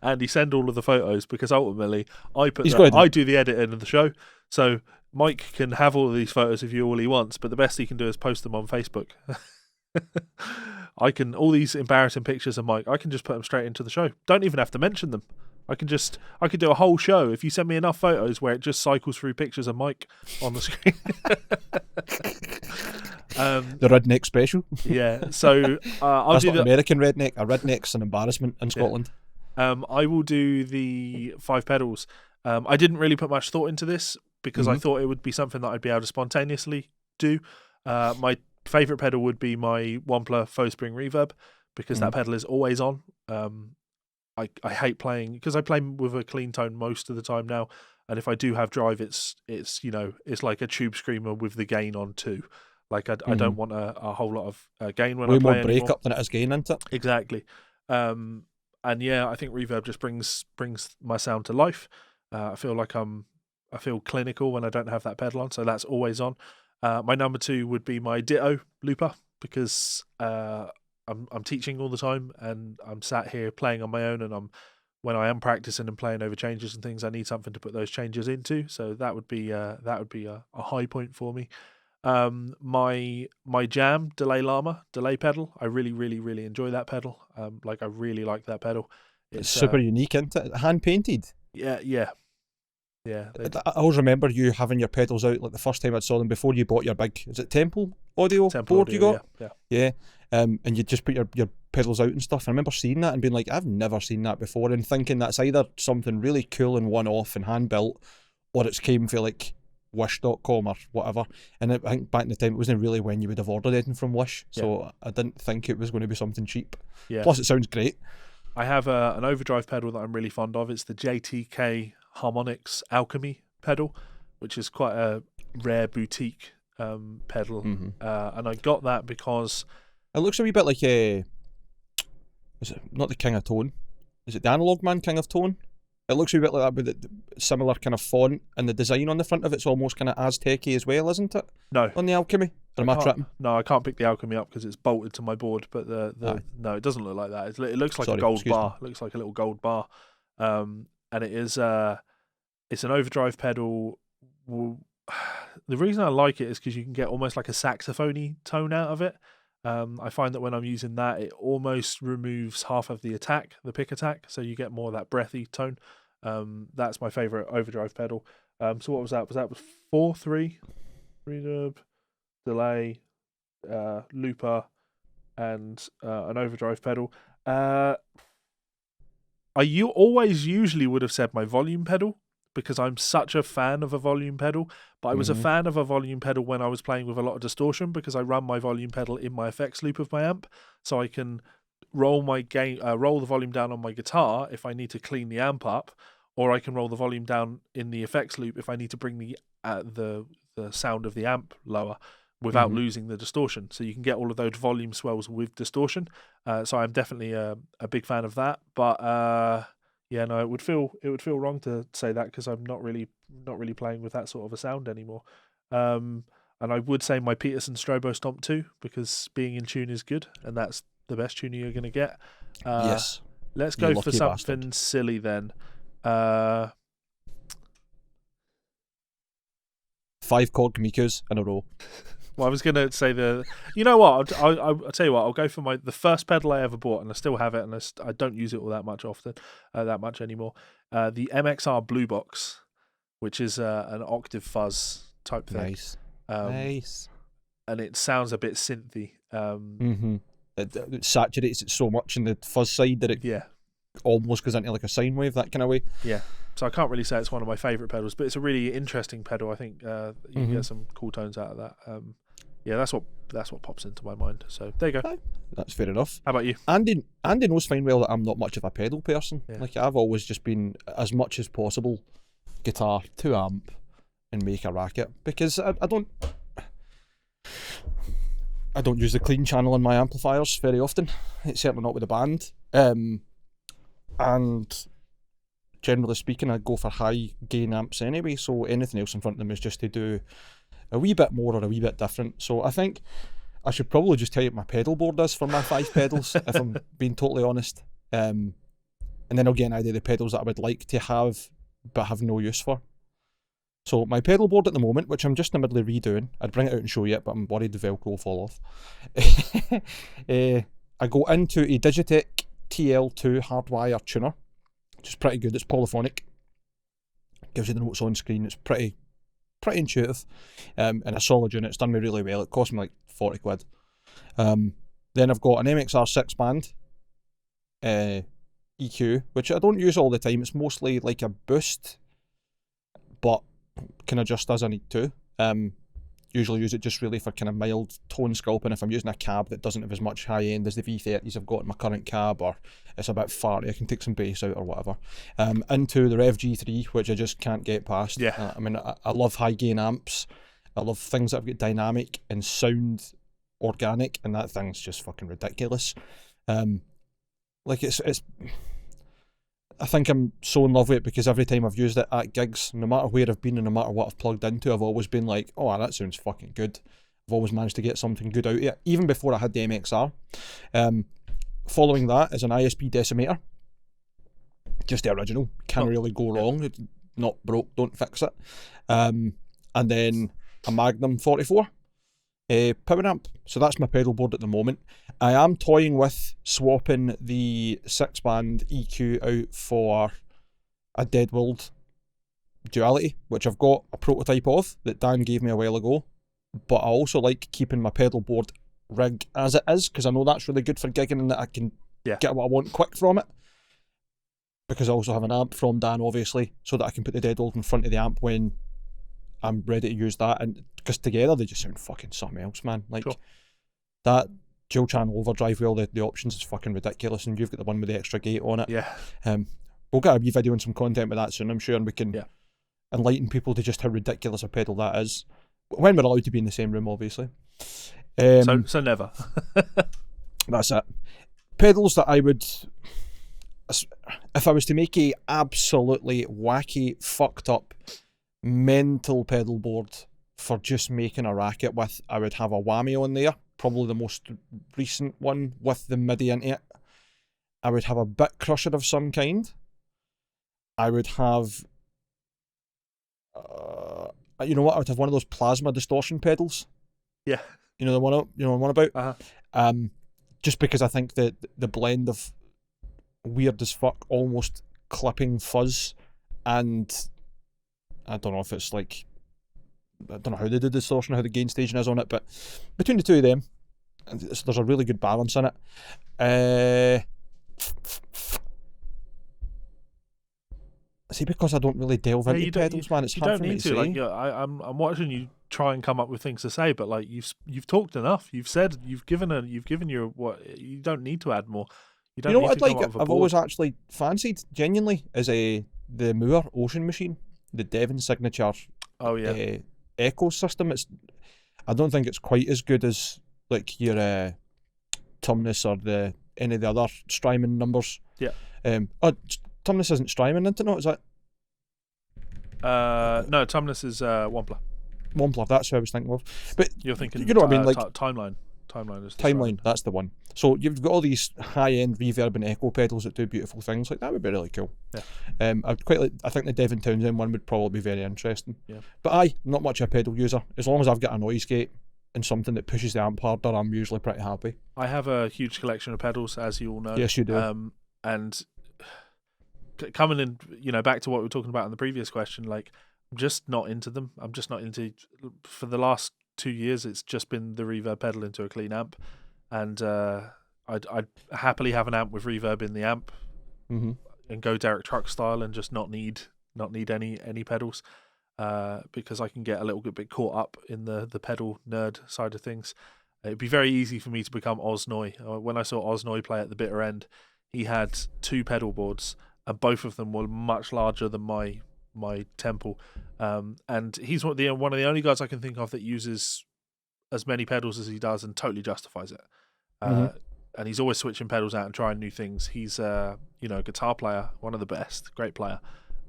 Andy, send all of the photos, because ultimately I do the editing of the show. So Mike can have all of these photos of you all he wants, but the best he can do is post them on Facebook. I can all these embarrassing pictures of Mike. I can just put them straight into the show. Don't even have to mention them. I could do a whole show if you send me enough photos where it just cycles through pictures of Mike on the screen. The redneck special. Yeah, so I'll That's do not the American redneck. A redneck's an embarrassment in Scotland. I will do the 5 pedals. I didn't really put much thought into this because I thought it would be something that I'd be able to spontaneously do. My favourite pedal would be my Wampler faux spring reverb because that pedal is always on. I hate playing because I play with a clean tone most of the time now, and if I do have drive, it's it's like a tube screamer with the gain on too. Like I don't want a whole lot of gain when I play Way more anymore. breakup than it is gain, isn't it? Exactly. And yeah, I think reverb just brings my sound to life. I feel like I feel clinical when I don't have that pedal on, so that's always on. My number 2 would be my Ditto looper because I'm teaching all the time and I'm sat here playing on my own, and when I am practicing and playing over changes and things, I need something to put those changes into. So that would be a high point for me. My Jam Delay Llama delay pedal, I really enjoy that pedal. I really like that pedal. It's super unique, isn't it? Hand painted. Yeah. I always remember you having your pedals out like the first time I saw them before you bought your big, is it Temple board audio, you got? Yeah. And you just put your pedals out and stuff. I remember seeing that and being like, I've never seen that before, and thinking that's either something really cool and one-off and hand-built, or it's came from like Wish.com or whatever. And I think back in the time, it wasn't really when you would have ordered anything from Wish, so I didn't think it was going to be something cheap. Yeah. Plus, it sounds great. I have an overdrive pedal that I'm really fond of. It's the JTK Harmonix Alchemy pedal, which is quite a rare boutique pedal. And I got that because it looks a wee bit like is it not the King of Tone? Is it the Analog Man King of Tone? It looks a wee bit like that with the similar kind of font, and the design on the front of it's almost kind of Aztec-y as well, isn't it? No. On the Alchemy? Or am I tripping? No, I can't pick the Alchemy up because it's bolted to my board, but no, it doesn't look like that. It looks like a gold bar. It looks like a little gold bar. And it is it's an overdrive pedal. The reason I like it is because you can get almost like a saxophone-y tone out of it. I find that when I'm using that, it almost removes half of the attack, the pick attack, so you get more of that breathy tone. That's my favourite overdrive pedal. So what was that? Was 4-3 reverb, delay, looper, and an overdrive pedal. I always usually would have said my volume pedal because I'm such a fan of a volume pedal, but I was a fan of a volume pedal when I was playing with a lot of distortion because I run my volume pedal in my effects loop of my amp, so I can roll the volume down on my guitar if I need to clean the amp up, or I can roll the volume down in the effects loop if I need to bring the sound of the amp lower without losing the distortion. So you can get all of those volume swells with distortion. So I'm definitely a big fan of that. But yeah, no, it would feel wrong to say that because I'm not really playing with that sort of a sound anymore. And I would say my Peterson Strobo Stomp 2 because being in tune is good, and that's the best tuning you're going to get. Yes. Let's go for something silly then. 5 chord Mikus in a row. Well, I was going to say you know what? I'll tell you what. I'll go for the first pedal I ever bought, and I still have it, and I don't use it all that much anymore. The MXR Blue Box, which is an octave fuzz type thing. Nice. Nice. And it sounds a bit synthy. It saturates it so much in the fuzz side that it almost goes into like a sine wave, that kind of way. Yeah. So I can't really say it's one of my favourite pedals, but it's a really interesting pedal. I think you can get some cool tones out of that. Yeah, that's what pops into my mind. So there you go. That's fair enough. How about you? Andy knows fine well that I'm not much of a pedal person. Yeah. Like I've always just been, as much as possible, guitar to amp and make a racket, because I don't use the clean channel in my amplifiers very often. It's certainly not with the band. And generally speaking, I go for high gain amps anyway, so anything else in front of them is just to do a wee bit more or a wee bit different. So I think I should probably just tell you what my pedal board is for my 5 pedals, if I'm being totally honest. And then I'll get an idea of the pedals that I would like to have but have no use for. So my pedal board at the moment, which I'm just in the middle of redoing, I'd bring it out and show you it, but I'm worried the Velcro will fall off. I go into a Digitech TL2 Hardwire tuner, which is pretty good. It's polyphonic. Gives you the notes on screen. It's pretty intuitive, and a solid unit. It's done me really well. It cost me like 40 quid. Then I've got an MXR 6-band EQ, which I don't use all the time. It's mostly like a boost, but can adjust as I need to. Usually use it just really for kind of mild tone sculpting. If I'm using a cab that doesn't have as much high end as the V30s I've got in my current cab, or it's a bit farty, I can take some bass out or whatever. Into the Rev G3, which I just can't get past. Yeah. I mean, I love high gain amps. I love things that have got dynamic and sound organic, and that thing's just fucking ridiculous. Like it's I think I'm so in love with it because every time I've used it at gigs, no matter where I've been and no matter what I've plugged into, I've always been like, oh, that sounds fucking good. I've always managed to get something good out of it, even before I had the MXR. Following that is an ISP decimator. Just the original. Can't really go wrong. It's not broke, don't fix it. And then a Magnum 44 power amp. So that's my pedal board at the moment. I am toying with swapping the 6-band EQ out for a Deadworld Duality, which I've got a prototype of that Dan gave me a while ago. But I also like keeping my pedal board rig as it is, because I know that's really good for gigging and that I can get what I want quick from it. Because I also have an amp from Dan, obviously, so that I can put the Deadworld in front of the amp when I'm ready to use that, and because together they just sound fucking something else, man. Like that dual channel overdrive with all the options is fucking ridiculous, and you've got the one with the extra gate on it. Yeah. We'll get a wee video and some content with that soon, I'm sure, and we can enlighten people to just how ridiculous a pedal that is. When we're allowed to be in the same room, obviously. So never. That's it. Pedals that I would, if I was to make a absolutely wacky, fucked up, mental pedal board for just making a racket with, I would have a whammy on there, probably the most recent one with the MIDI into it. I would have a bit crusher of some kind. I would have you know what, I would have one of those plasma distortion pedals. Yeah. You know the one I'm about? Just because I think that the blend of weird as fuck, almost clipping fuzz, and I don't know if it's like, I don't know how they do distortion, how the gain staging is on it, but between the two of them, there's a really good balance in it. See, because I don't really delve into pedals, man, it's hard for me to say. Like, I'm watching you try and come up with things to say, but like you've talked enough. You've said you've given your what. You don't need to add more. You don't. You know what I'd like? I've always actually fancied, genuinely, is the Moore Ocean Machine, the Devon Signature. Oh yeah. Echo system. I don't think it's quite as good as like your Tumnus or any of the other Strymon numbers. Yeah. Tumnus isn't Strymon, isn't it? No, is that? No, Tumnus is Wampler. Wampler, that's who I was thinking of. But you're thinking, you know what I mean, like Timeline. Timeline is Timeline. That's the one. So you've got all these high-end reverb and echo pedals that do beautiful things. Like that would be really cool. Yeah. I'd quite like. I think the Devon Townsend one would probably be very interesting. Yeah. But not much of a pedal user. As long as I've got a noise gate and something that pushes the amp harder, I'm usually pretty happy. I have a huge collection of pedals, as you all know. Yes, you do. And coming in, back to what we were talking about in the previous question, like I'm just not into them. I'm just not into. For the last 2 years, it's just been the reverb pedal into a clean amp, and I'd happily have an amp with reverb in the amp, and go Derek Truck style, and just not need any pedals, because I can get a little bit caught up in the pedal nerd side of things. It'd be very easy for me to become Oznoy. When I saw Oznoy play at the bitter end, he had 2 pedal boards, and both of them were much larger than my temple. And he's one of the only guys I can think of that uses as many pedals as he does and totally justifies it. And he's always switching pedals out and trying new things. He's a guitar player, one of the best, great player.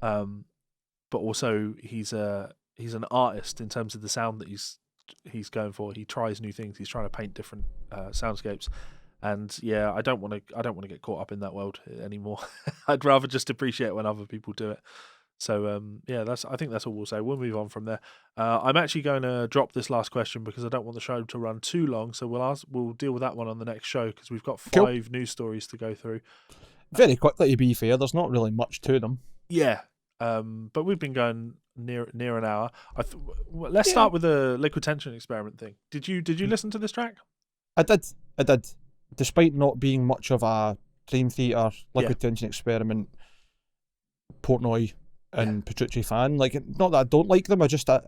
But also he's an artist in terms of the sound that he's going for. He tries new things. He's trying to paint different soundscapes. And yeah, I don't want to get caught up in that world anymore. I'd rather just appreciate when other people do it. So yeah, I think that's all we'll say. We'll move on from there. I'm actually going to drop this last question because I don't want the show to run too long. So we'll deal with that one on the next show because we've got 5 news stories to go through. Very quickly, to be fair, there's not really much to them. Yeah, but we've been going near an hour. Let's start with the liquid tension experiment thing. Did you listen to this track? I did. Despite not being much of a Dream Theater liquid tension experiment Portnoy and Petrucci fan, like, not that I don't like them, I don't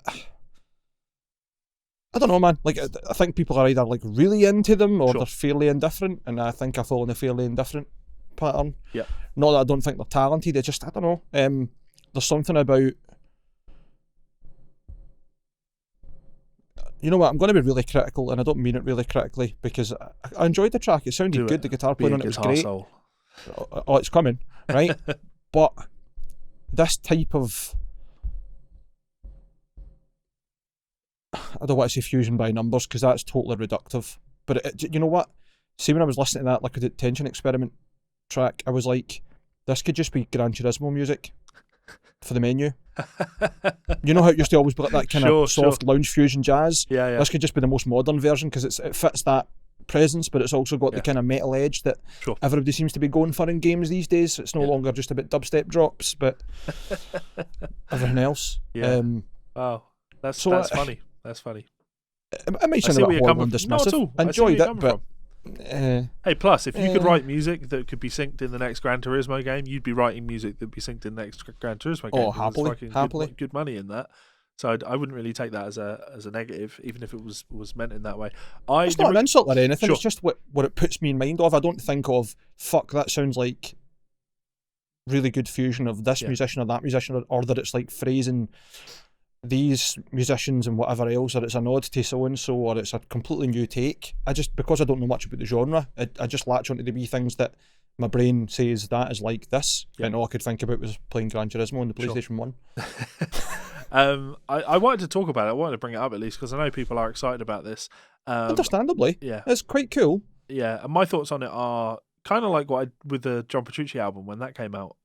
know, man. Like, I think people are either like really into them or they're fairly indifferent, and I think I fall in the fairly indifferent pattern. Yeah. Not that I don't think they're talented, I don't know. There's something about, you know what, I'm going to be really critical, and I don't mean it really critically, because I enjoyed the track. It sounded good. The guitar playing on it was great. Soul. Oh, it's coming, right? But this type of, I don't want to say fusion by numbers because that's totally reductive. But you know what? See, when I was listening to that liquid tension experiment track, I was like, this could just be Gran Turismo music for the menu. You know how it used to always be like that kind of soft lounge fusion jazz? Yeah. This could just be the most modern version because it fits that presence, but it's also got the kind of metal edge that everybody seems to be going for in games these days. It's no longer just about dubstep drops, but everything else. Yeah. Wow. That's funny. That's funny. It might sound a bit horrible and dismissive. I enjoyed it, but hey, plus, if you could write music that could be synced in the next Gran Turismo game, you'd be writing music that would be synced in the next Gran Turismo game. Oh, happily. Good money in that. So I wouldn't really take that as a negative, even if it was meant in that way. It's not an insult or anything. It's just what it puts me in mind of. I don't think of, fuck, that sounds like really good fusion of this musician or that musician, or that it's like phrasing these musicians and whatever else, or it's a nod to so and so, or it's a completely new take. Because I don't know much about the genre, I just latch onto the wee things that my brain says that is like this, and all I could think about was playing Gran Turismo on the PlayStation 1. I wanted to talk about it. I wanted to bring it up at least because I know people are excited about this. Understandably. Yeah. It's quite cool. Yeah, and my thoughts on it are kind of like what I with the John Petrucci album when that came out.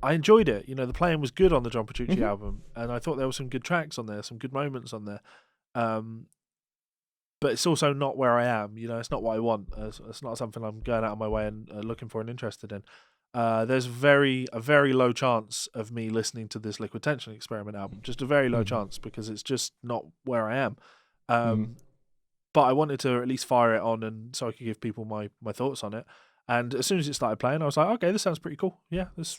I enjoyed it. You know, the playing was good on the John Petrucci album, and I thought there were some good tracks on there, some good moments on there. But it's also not where I am. You know, it's not what I want. It's not something I'm going out of my way and looking for and interested in. There's a very low chance of me listening to this Liquid Tension Experiment album. Just a very low chance because it's just not where I am. But I wanted to at least fire it on and so I could give people my thoughts on it. And as soon as it started playing, I was like, okay, this sounds pretty cool. Yeah, this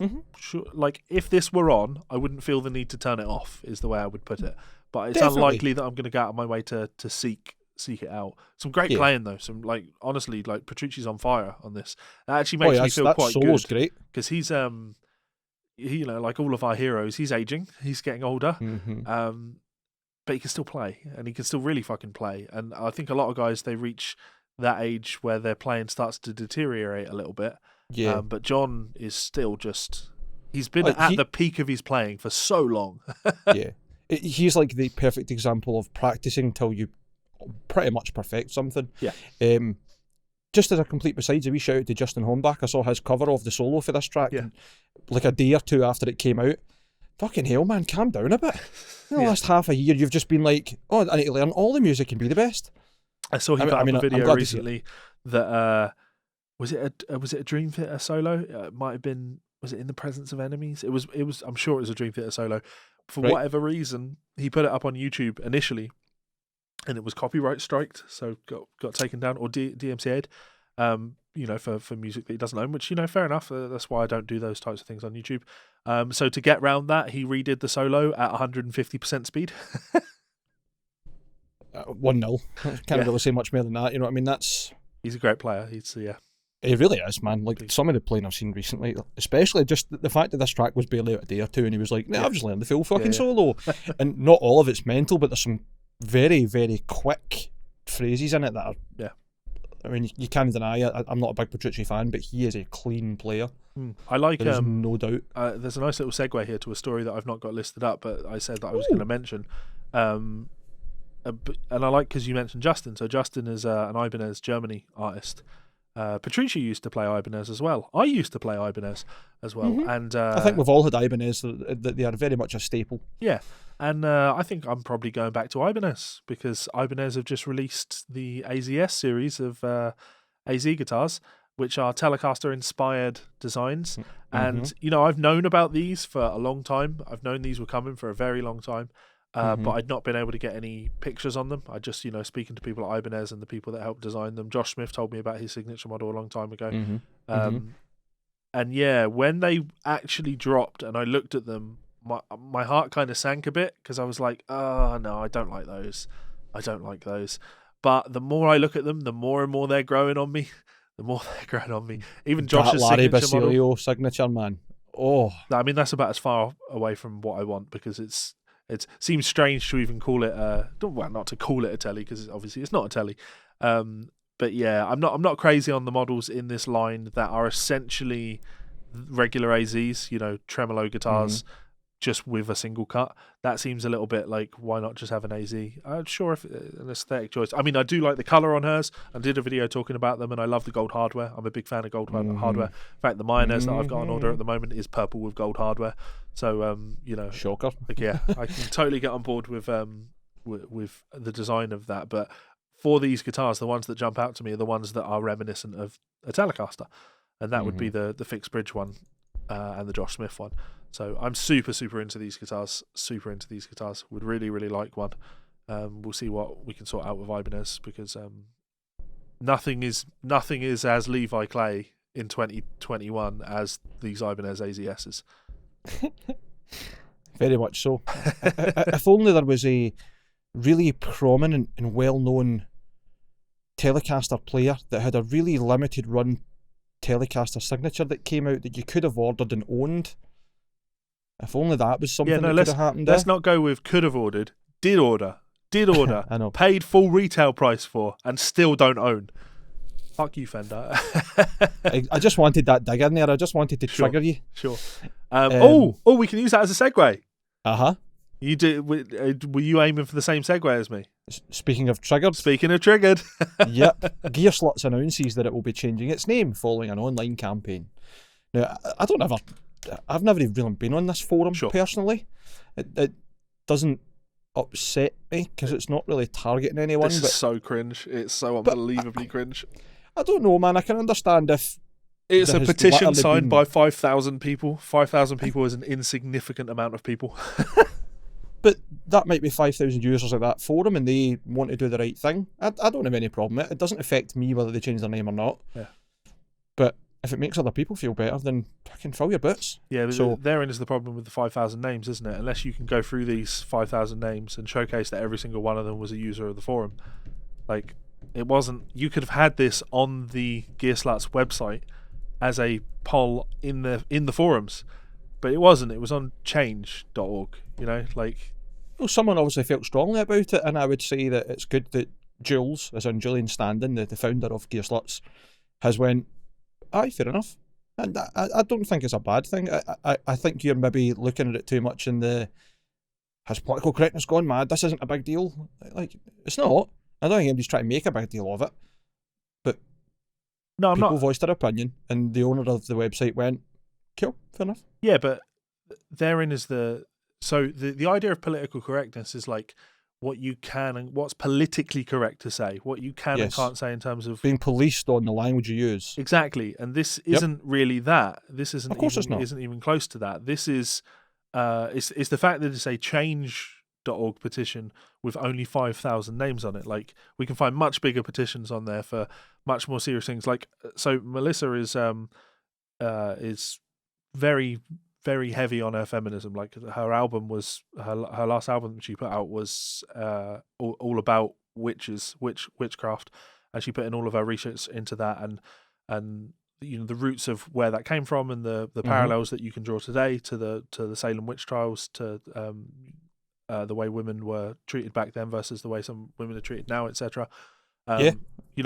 like if this were on, I wouldn't feel the need to turn it off. Is the way I would put it. But it's unlikely that I'm going to go out of my way to seek it out. Some great playing though. Some honestly, Petrucci's on fire on this. That actually makes me feel quite good. Great because he's you know, like all of our heroes, he's aging. He's getting older. But he can still play, and he can still really fucking play. And I think a lot of guys, they reach that age where their playing starts to deteriorate a little bit. Yeah. But John is still he's been at the peak of his playing for so long. Yeah. He's like the perfect example of practicing till you pretty much perfect something. Yeah. Just as a complete besides, a wee shout out to Justin Hornback. I saw his cover of the solo for this track like a day or two after it came out. Fucking hell, man, calm down a bit. In the last half a year, you've just been like, oh, I need to learn all the music and be the best. I saw he put up a video recently that was it a Dream Theater solo? It might have been. Was it In the Presence of Enemies? It was. I'm sure it was a Dream Theater solo. For whatever reason, he put it up on YouTube initially, and it was copyright striked, so got taken down or DMCA'd. You know, for music that he doesn't own, which, you know, fair enough. That's why I don't do those types of things on YouTube. So to get round that, he redid the solo at 150% speed. 1-0. Can't really say much more than that. You know what I mean? He's a great player. He really is, man. Like some of the playing I've seen recently, especially just the fact that this track was barely out a day or two, and he was like, "Nah, I've just learned the full fucking solo," and not all of it's mental, but there's some very, very quick phrases in it that are. Yeah. I mean, you can't deny it. I'm not a big Petrucci fan, but he is a clean player. I like. There's no doubt. There's a nice little segue here to a story that I've not got listed up, but I said that I was going to mention. And I like because you mentioned Justin. So Justin is an Ibanez Germany artist. Patricia used to play Ibanez as well. I used to play Ibanez as well. And I think we've all had Ibanez, that they are very much a staple. Yeah, and I think I'm probably going back to Ibanez because Ibanez have just released the AZS series of AZ guitars, which are Telecaster-inspired designs. And, I've known about these for a long time. I've known these were coming for a very long time, but I'd not been able to get any pictures on them. I just, speaking to people at Ibanez and the people that helped design them. Josh Smith told me about his signature model a long time ago. And yeah, when they actually dropped and I looked at them, my heart kind of sank a bit because I was like, oh, no, I don't like those. I don't like those. But the more I look at them, the more and more they're growing on me. The more they're growing on me. Even Josh's Larry signature Basilio model. signature, man. Oh. I mean, that's about as far away from what I want because it seems strange to even call it not to call it a telly because obviously it's not a telly. But yeah, I'm not crazy on the models in this line that are essentially regular AZs, tremolo guitars, just with a single cut. That seems a little bit like, why not just have an AZ? I'm sure if an aesthetic choice. I mean, I do like the colour on hers. I did a video talking about them, and I love the gold hardware. I'm a big fan of gold hardware. In fact, the Mayonnaise that I've got on order at the moment is purple with gold hardware. So, shocker. Like, yeah, I can totally get on board with the design of that. But for these guitars, the ones that jump out to me are the ones that are reminiscent of a Telecaster, and that would be the fixed bridge one and the Josh Smith one. So I'm super into these guitars. Would really like one. We'll see what we can sort out with Ibanez because nothing is as Levi Clay in 2021 as these Ibanez AZSs. Very much so. If only there was a really prominent and well-known Telecaster player that had a really limited run Telecaster signature that came out that you could have ordered and owned. If only that was something that could have happened. Let's not go with could have ordered. Did order. I know. Paid full retail price for and still don't own. Fuck you, Fender. I just wanted that dig in there. I just wanted to trigger you. Sure. We can use that as a segue. You did. Were you aiming for the same segue as me? Speaking of triggered. Yep. Gearslutz announces that it will be changing its name following an online campaign. Now, I've never even been on this forum personally. It doesn't upset me because it's not really targeting anyone. This is so cringe. It's so unbelievably cringe. I don't know, man. I can understand if it's a petition signed by 5,000 people. 5,000 people is an insignificant amount of people. But that might be 5,000 users of that forum and they want to do the right thing. I don't have any problem with it. It doesn't affect me whether they change their name or not. Yeah. But if it makes other people feel better, then fucking fill your boots. Yeah, so therein is the problem with the 5,000 names, isn't it? Unless you can go through these 5,000 names and showcase that every single one of them was a user of the forum. Like, it wasn't... You could have had this on the Gearslutz website as a poll in the forums, but it wasn't. It was on change.org, Well, someone obviously felt strongly about it, and I would say that it's good that Jules, as in Julian Standen, the founder of Gearslutz, has went, aye, fair enough. And I don't think it's a bad thing. I think you're maybe looking at it too much in has political correctness gone mad? This isn't a big deal. Like, it's not. I don't think anybody's trying to make a big deal of it. But people voiced their opinion, and the owner of the website went, cool, fair enough. Yeah, but therein is the idea of political correctness is like what you can and what's politically correct to say, what you can and can't say in terms of being policed on the language you use. Exactly, and this isn't really that. This isn't. Of course, it's not. Isn't even close to that. This is, it's the fact that it's a change.org petition with only 5,000 names on it. Like, we can find much bigger petitions on there for much more serious things. Like, so Melissa is very, very heavy on her feminism. Like, her album was her last album that she put out was all about witchcraft, and she put in all of her research into that and the roots of where that came from and the parallels that you can draw today to the Salem witch trials, to the way women were treated back then versus the way some women are treated now, etc.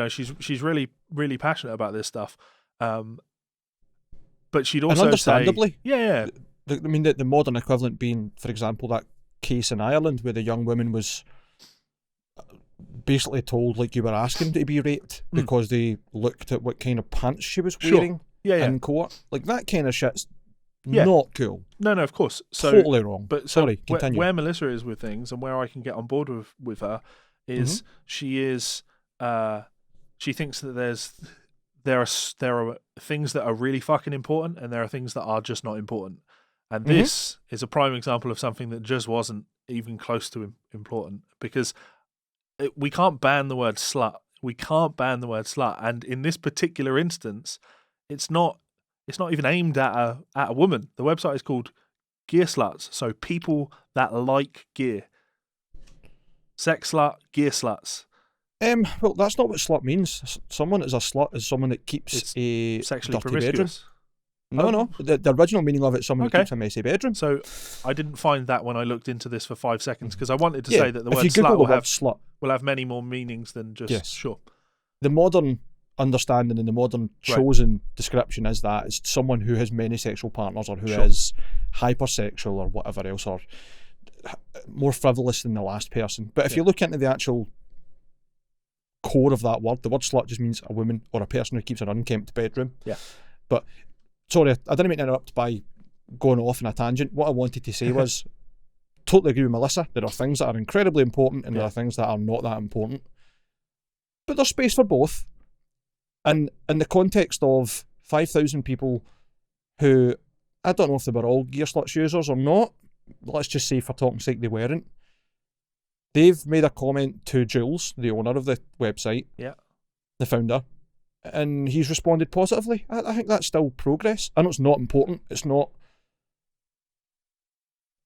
She's really, really passionate about this stuff. But she'd also and understandably, say, I mean, the modern equivalent being, for example, that case in Ireland where the young woman was basically told like you were asking to be raped because they looked at what kind of pants she was wearing in court. Like that kind of shit's not cool. No, of course. So, totally wrong. But sorry, continue. Where Melissa is with things and where I can get on board with her is she thinks that there are things that are really fucking important and there are things that are just not important. And this is a prime example of something that just wasn't even close to important, because we can't ban the word slut. We can't ban the word slut. And in this particular instance, it's not even aimed at a woman. The website is called Gearslutz, so people that like gear. Sex slut, gear sluts. Well, that's not what slut means. Someone is a slut is someone that keeps a sexually dirty promiscuous. bedroom. No. The original meaning of it is someone who keeps a messy bedroom. So I didn't find that when I looked into this for 5 seconds, because I wanted to say that the word slut will have many more meanings than just sure. The modern understanding and the modern chosen description is that it's someone who has many sexual partners or who is hypersexual or whatever else, or more frivolous than the last person. But if you look into the actual core of that word, the word slut just means a woman or a person who keeps an unkempt bedroom. Yeah. But sorry, I didn't mean to interrupt by going off on a tangent. What I wanted to say was, totally agree with Melissa. There are things that are incredibly important and there are things that are not that important. But there's space for both. And in the context of 5,000 people who, I don't know if they were all Gearslutz users or not, let's just say for talking sake they weren't. They've made a comment to Jules, the owner of the website, the founder, and he's responded positively. I think that's still progress. I know it's not important. It's not,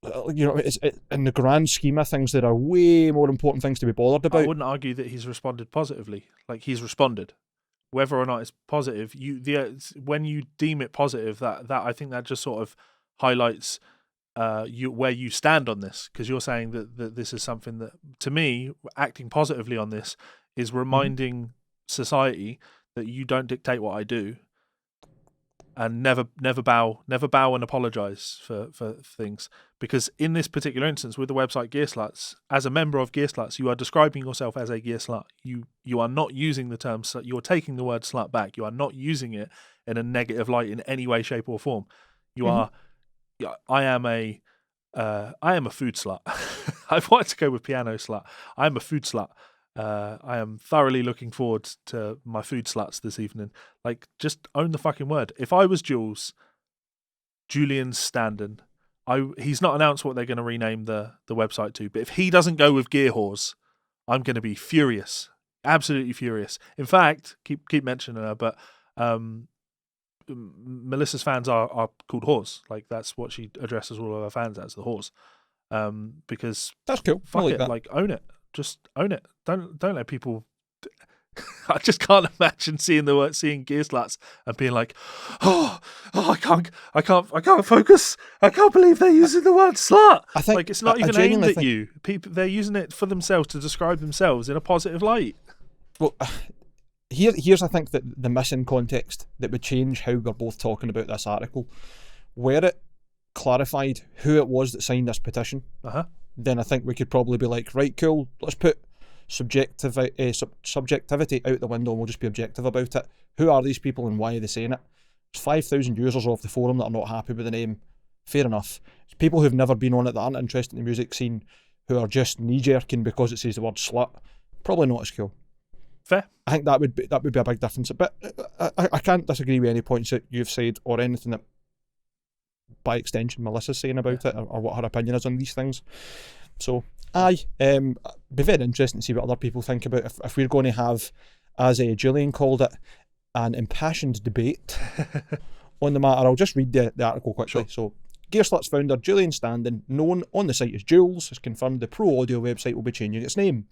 it's in the grand scheme of things, there are way more important things to be bothered about. I wouldn't argue that he's responded positively. Like, he's responded. Whether or not it's positive, when you deem it positive, that I think that just sort of highlights where you stand on this, because you're saying that this is something that, to me, acting positively on this is reminding society that you don't dictate what I do, and never bow and apologize for things. Because in this particular instance with the website Gearslutz, as a member of Gearslutz, you are describing yourself as a gear slut. You are not using the term slut. You are taking the word slut back. You are not using it in a negative light in any way, shape, or form. You are. I am a food slut. I've wanted to go with piano slut. I am a food slut. I am thoroughly looking forward to my food sluts this evening. Like, just own the fucking word. If I was Julian Standen, he's not announced what they're going to rename the website to, but if he doesn't go with Gear Whores, I'm going to be furious. Absolutely furious. In fact, keep mentioning her, but Melissa's fans are called whores. Like, that's what she addresses all of her fans as, the whores. Because that's cool. Fuck like it. That. Like, own it. Just own it. Don't let people. I just can't imagine seeing Gearslutz and being like, oh, I can't focus. I can't believe they're using the word slut. I think, like, it's not even aimed at you. People, they're using it for themselves to describe themselves in a positive light. Well, here's I think that the missing context that would change how we're both talking about this article. Where it clarified who it was that signed this petition, then I think we could probably be like, right, cool, let's put subjectivity out the window and we'll just be objective about it. Who are these people and why are they saying it? There's 5,000 users off the forum that are not happy with the name. Fair enough. It's people who've never been on it, that aren't interested in the music scene, who are just knee-jerking because it says the word slut. Probably not as cool. Fair. I think that would be a big difference. But I can't disagree with any points that you've said or anything that, by extension, Melissa's saying about it, or what her opinion is on these things. So, be very interesting to see what other people think about if we're going to have, as Julian called it, an impassioned debate on the matter. I'll just read the article quickly. Sure. So, Gearslutz founder Julian Standen, known on the site as Jules, has confirmed the Pro Audio website will be changing its name.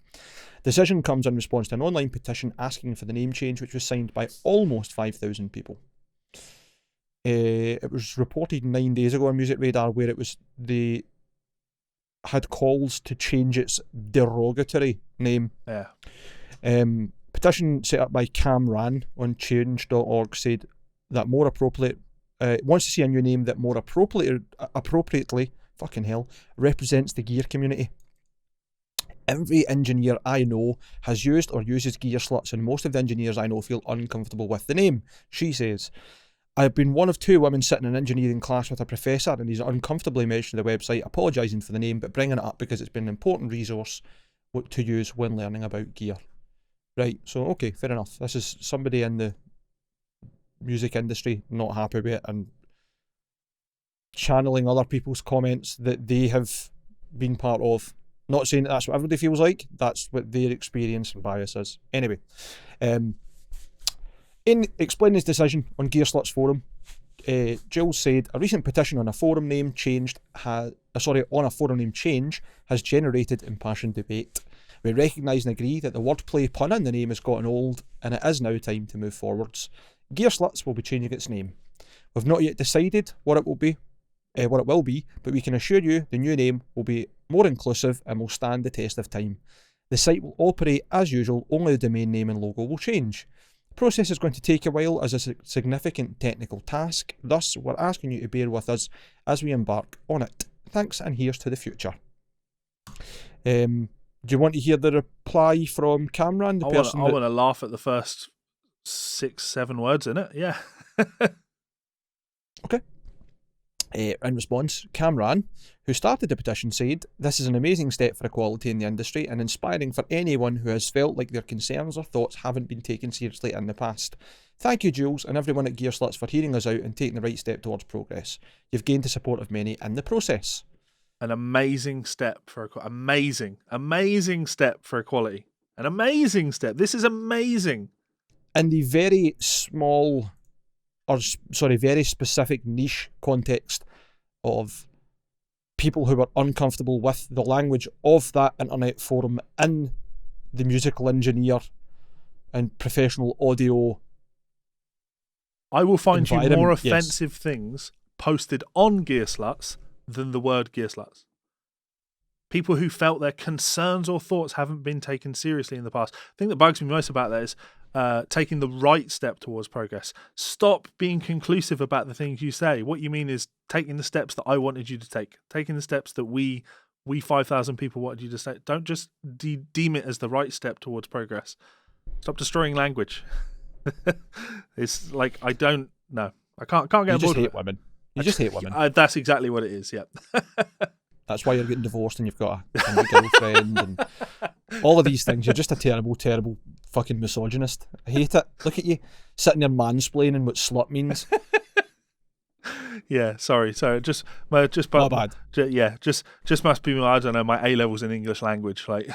The decision comes in response to an online petition asking for the name change, which was signed by almost 5,000 people. It was reported 9 days ago on Music Radar where they had calls to change its derogatory name. Yeah. Petition set up by Cam Ran on change.org said that more appropriate wants to see a new name that more appropriately fucking hell represents the gear community. Every engineer I know has used or uses Gearslutz, and most of the engineers I know feel uncomfortable with the name. She says, I've been one of two women sitting in engineering class with a professor, and he's uncomfortably mentioned the website, apologising for the name, but bringing it up because it's been an important resource to use when learning about gear. Right, so okay, fair enough. This is somebody in the music industry not happy with it and channeling other people's comments that they have been part of. Not saying that that's what everybody feels like, that's what their experience and bias is. Anyway, in explaining his decision on Gearslutz forum, Jules said, a recent petition on a forum name change has generated impassioned debate. We recognise and agree that the wordplay pun in the name has gotten old, and it is now time to move forwards. Gearslutz will be changing its name. We've not yet decided what it will be, but we can assure you the new name will be more inclusive and will stand the test of time. The site will operate as usual, only the domain name and logo will change. The process is going to take a while as a significant technical task, thus we're asking you to bear with us as we embark on it. Thanks, and here's to the future. Do you want to hear the reply from Cameron? I want to laugh at the first 6-7 words in it, yeah. Okay. In response, Cameron, who started the petition, said, "This is an amazing step for equality in the industry and inspiring for anyone who has felt like their concerns or thoughts haven't been taken seriously in the past. Thank you, Jules, and everyone at Gearslutz for hearing us out and taking the right step towards progress. You've gained the support of many in the process." An amazing step for amazing step for equality. An amazing step. This is amazing. In the very small, very specific niche context of people who were uncomfortable with the language of that internet forum in the musical engineer and professional audio. I will find you more offensive things posted on Gearslutz than the word Gearslutz. People who felt their concerns or thoughts haven't been taken seriously in the past. The thing that bugs me most about that is taking the right step towards progress. Stop being conclusive about the things you say. What you mean is taking the steps that I wanted you to take, taking the steps that we 5,000 people wanted you to take. Don't just deem it as the right step towards progress. Stop destroying language. It's like, I don't know. I can't get on board. You just hate women. You just hate women. That's exactly what it is, yeah. That's why you're getting divorced and you've got a new girlfriend and all of these things. You're just a terrible, terrible fucking misogynist. I hate it. Look at you sitting there mansplaining what slut means. Yeah, sorry. Just not bad. Just must be my, I don't know, my A levels in English language. Like,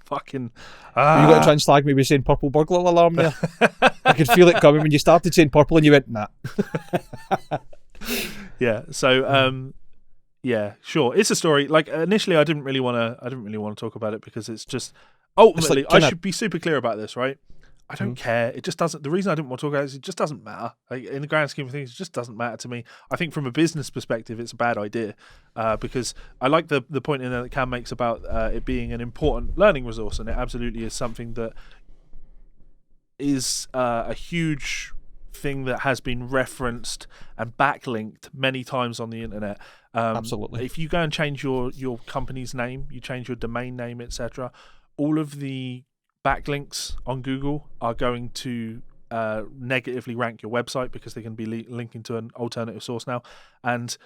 fucking. You got to try and slag me with saying purple burglar alarm there. I could feel it coming when you started saying purple and you went, nah. Yeah. So, yeah, sure. It's a story. Like, initially, I didn't really want to talk about it because it's just ultimately, I should be super clear about this, right? I don't care. It just doesn't. The reason I didn't want to talk about it is it just doesn't matter. Like, in the grand scheme of things, it just doesn't matter to me. I think from a business perspective, it's a bad idea because I like the point in there that Cam makes about it being an important learning resource, and it absolutely is something that is a huge thing that has been referenced and backlinked many times on the internet. Absolutely. If you go and change your company's name, you change your domain name, etc., all of the backlinks on Google are going to negatively rank your website because they can be linking to an alternative source now. And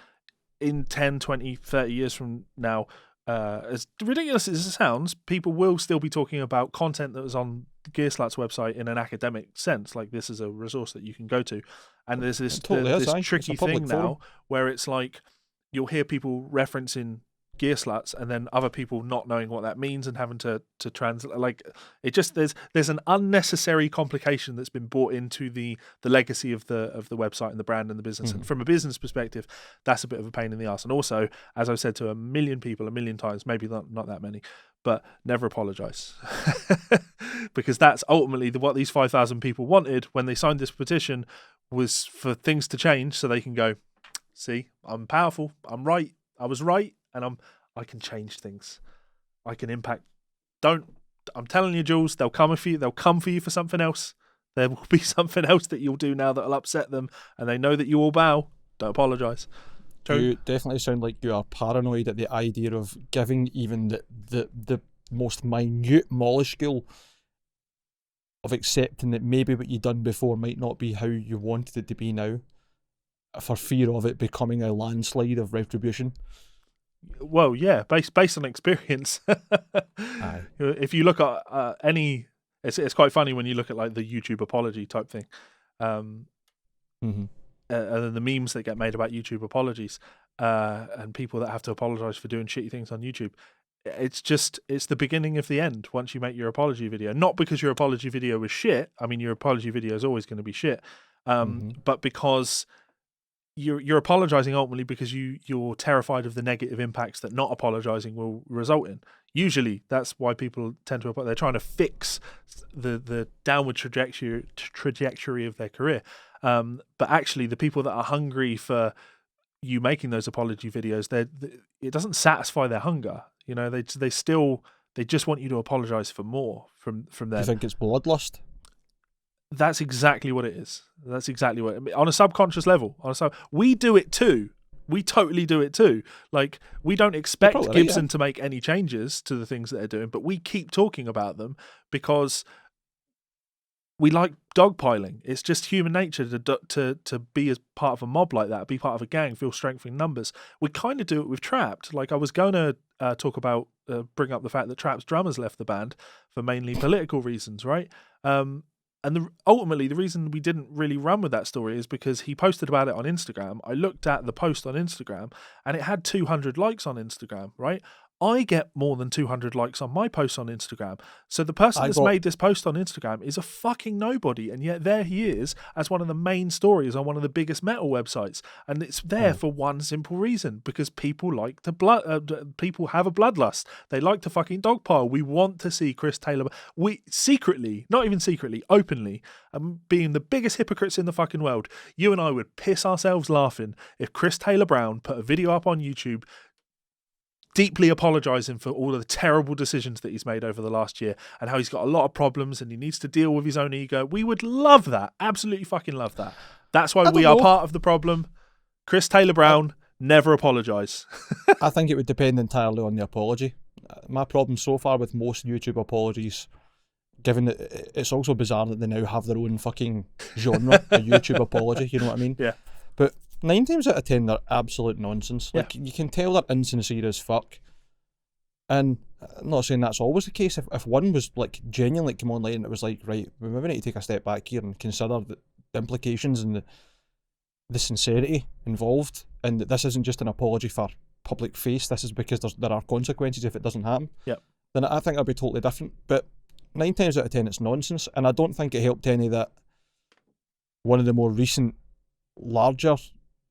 in 10, 20, 30 years from now, as ridiculous as it sounds, people will still be talking about content that was on Gearslutz website in an academic sense. Like, this is a resource that you can go to. And there's this tricky thing now where it's like you'll hear people referencing Gearslutz and then other people not knowing what that means and having to translate. Like, it just there's an unnecessary complication that's been brought into the legacy of the website and the brand and the business. And from a business perspective, that's a bit of a pain in the ass. And also, as I've said to a million people a million times, maybe not that many, but never apologize. Because that's ultimately what these 5,000 people wanted when they signed this petition, was for things to change so they can go, see, I'm powerful, I'm right, I was right, and I can change things. I can impact. I'm telling you, Jules, they'll come for you for something else. There will be something else that you'll do now that'll upset them, and they know that you will bow. Don't apologise. You definitely sound like you are paranoid at the idea of giving even the most minute molecule of accepting that maybe what you've done before might not be how you wanted it to be now, for fear of it becoming a landslide of retribution. Well, yeah, based on experience. Aye. If you look at any, it's quite funny when you look at like the YouTube apology type thing, and then the memes that get made about YouTube apologies, and people that have to apologize for doing shitty things on YouTube. It's the beginning of the end once you make your apology video. Not because your apology video was shit. I mean, your apology video is always going to be shit, but because you're apologizing ultimately because you're terrified of the negative impacts that not apologizing will result in. Usually, that's why people tend to they're trying to fix the downward trajectory of their career. But actually, the people that are hungry for you making those apology videos, it doesn't satisfy their hunger. You know, they just want you to apologize for more from them. Do you think it's bloodlust? That's exactly what it is. That's exactly what on a subconscious level. We do it too. We totally do it too. Like, we don't expect Gibson to make any changes to the things that they're doing, but we keep talking about them because we like dogpiling. It's just human nature to be as part of a mob like that, be part of a gang, feel strength in numbers. We kind of do it with Trapped. Like, I was going to bring up the fact that Trapped's drummers left the band for mainly political reasons, right? And ultimately, the reason we didn't really run with that story is because he posted about it on Instagram. I looked at the post on Instagram, and it had 200 likes on Instagram, right? I get more than 200 likes on my posts on Instagram. So the person that's made this post on Instagram is a fucking nobody, and yet there he is as one of the main stories on one of the biggest metal websites. And it's there for one simple reason, because people like to people have a bloodlust. They like to fucking dogpile. We want to see Chris Taylor. We secretly, not even secretly, openly, being the biggest hypocrites in the fucking world. You and I would piss ourselves laughing if Chris Taylor Brown put a video up on YouTube deeply apologising for all of the terrible decisions that he's made over the last year and how he's got a lot of problems and he needs to deal with his own ego. We would love that. Absolutely fucking love that. That's why we are part of the problem. Chris Taylor Brown, never apologise. I think it would depend entirely on the apology. My problem so far with most YouTube apologies, given that it's also bizarre that they now have their own fucking genre, a YouTube apology, you know what I mean? Yeah. But 9 times out of 10, they're absolute nonsense. Like, you can tell they're insincere as fuck. And I'm not saying that's always the case. If one was like genuinely come online and it was like, right, we maybe need to take a step back here and consider the implications and the sincerity involved, and that this isn't just an apology for public face, this is because there are consequences if it doesn't happen, then I think it'll be totally different. But 9 times out of 10, it's nonsense. And I don't think it helped any that one of the more recent larger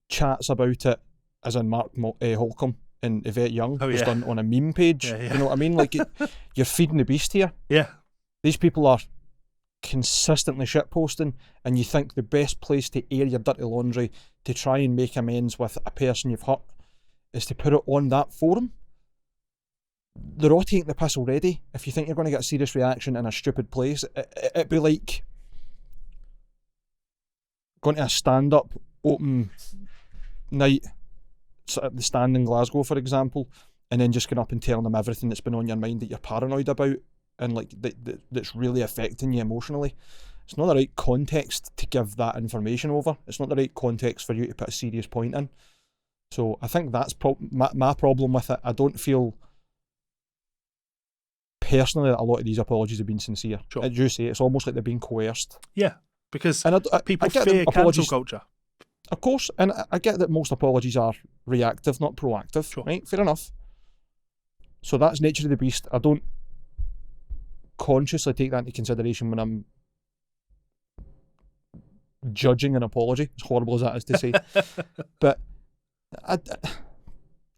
chats about it, as in Mark Holcomb and Yvette Young, was done on a meme page. You know what I mean? Like, you're feeding the beast here. Yeah. These people are consistently shitposting, and you think the best place to air your dirty laundry to try and make amends with a person you've hurt is to put it on that forum. They're all taking the piss already. If you think you're going to get a serious reaction in a stupid place, it'd be like going to a stand-up open night at the Stand in Glasgow, for example, and then just going up and telling them everything that's been on your mind that you're paranoid about and like that's really affecting you emotionally. It's not the right context to give that information over. It's not the right context for you to put a serious point in. So I think that's my problem with it. I don't feel personally that a lot of these apologies have been sincere. Sure. As you say, it's almost like they're being coerced. Yeah, because people I fear cancel culture. Of course, and I get that most apologies are reactive, not proactive. Sure. Right? Fair enough. So that's nature of the beast. I don't consciously take that into consideration when I'm judging an apology, as horrible as that is to say. But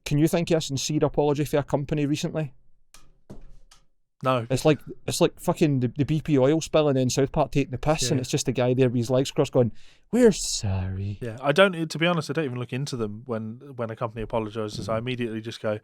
can you think of a sincere apology for a company recently? No. It's like fucking the BP oil spill and then South Park taking the piss, and it's just a guy there with his legs crossed going, "We're sorry." Yeah, I don't. To be honest, I don't even look into them when a company apologizes. I immediately just go,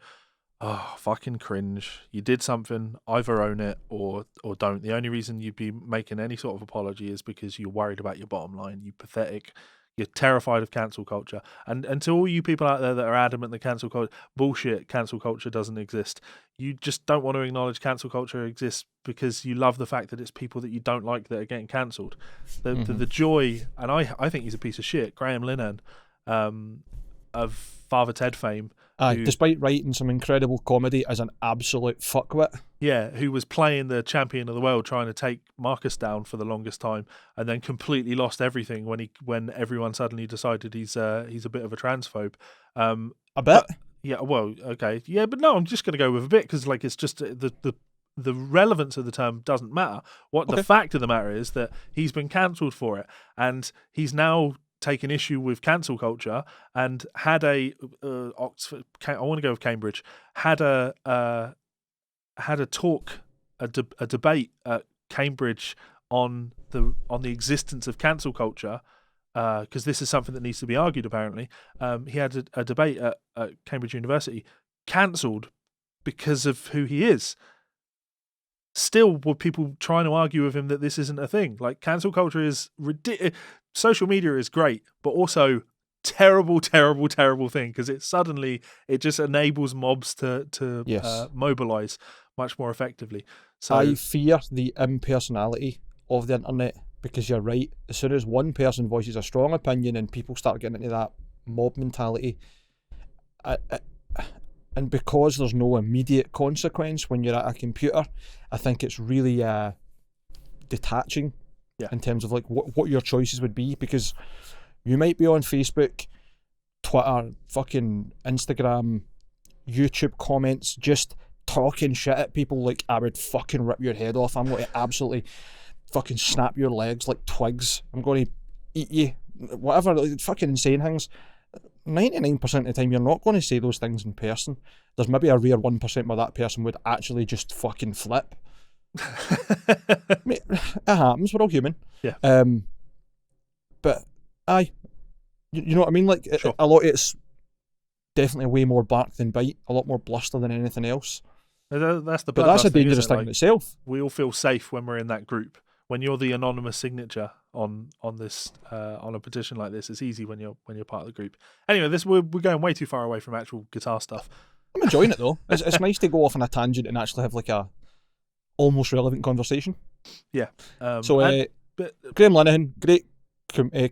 "Oh, fucking cringe! You did something. Either own it or don't." The only reason you'd be making any sort of apology is because you're worried about your bottom line. You pathetic You're terrified of cancel culture. And to all you people out there that are adamant that cancel culture doesn't exist, you just don't want to acknowledge cancel culture exists because you love the fact that it's people that you don't like that are getting cancelled. The joy, and I think he's a piece of shit, Graham Linehan, of Father Ted fame. Despite writing some incredible comedy as an absolute fuckwit. Yeah, who was playing the champion of the world, trying to take Marcus down for the longest time, and then completely lost everything when everyone suddenly decided he's a bit of a transphobe. A bit? Yeah, well, okay. Yeah, but no, I'm just going to go with a bit because like it's just the relevance of the term doesn't matter. The fact of the matter is that he's been cancelled for it, and he's now taken issue with cancel culture and had a Oxford. I want to go with Cambridge. Had a talk, a debate at Cambridge on the existence of cancel culture, because this is something that needs to be argued. Apparently, he had a debate at Cambridge University, cancelled because of who he is. Still, were people trying to argue with him that this isn't a thing? Like, cancel culture is ridiculous. Social media is great, but also terrible thing because it just enables mobs to mobilize much more effectively. So I fear the impersonality of the internet because you're right. As soon as one person voices a strong opinion and people start getting into that mob mentality, and because there's no immediate consequence when you're at a computer, I think it's really detaching in terms of like what your choices would be, because you might be on Facebook, Twitter, fucking Instagram, YouTube comments, just talking shit at people like, I would fucking rip your head off. I'm going to absolutely fucking snap your legs like twigs. I'm going to eat you. Whatever, like, fucking insane things. 99% of the time, you're not going to say those things in person. There's maybe a rare 1% where that person would actually just fucking flip. It happens, we're all human. Yeah. But you know what I mean? Like, sure. A lot, it's definitely way more bark than bite, a lot more bluster than anything else. That's a dangerous thing in itself. We all feel safe when we're in that group. When you're the anonymous signature on this on a petition like this, it's easy when you're part of the group. Anyway, we're going way too far away from actual guitar stuff. I'm enjoying it though. It's nice to go off on a tangent and actually have like a almost relevant conversation. Yeah. Graham Linehan, great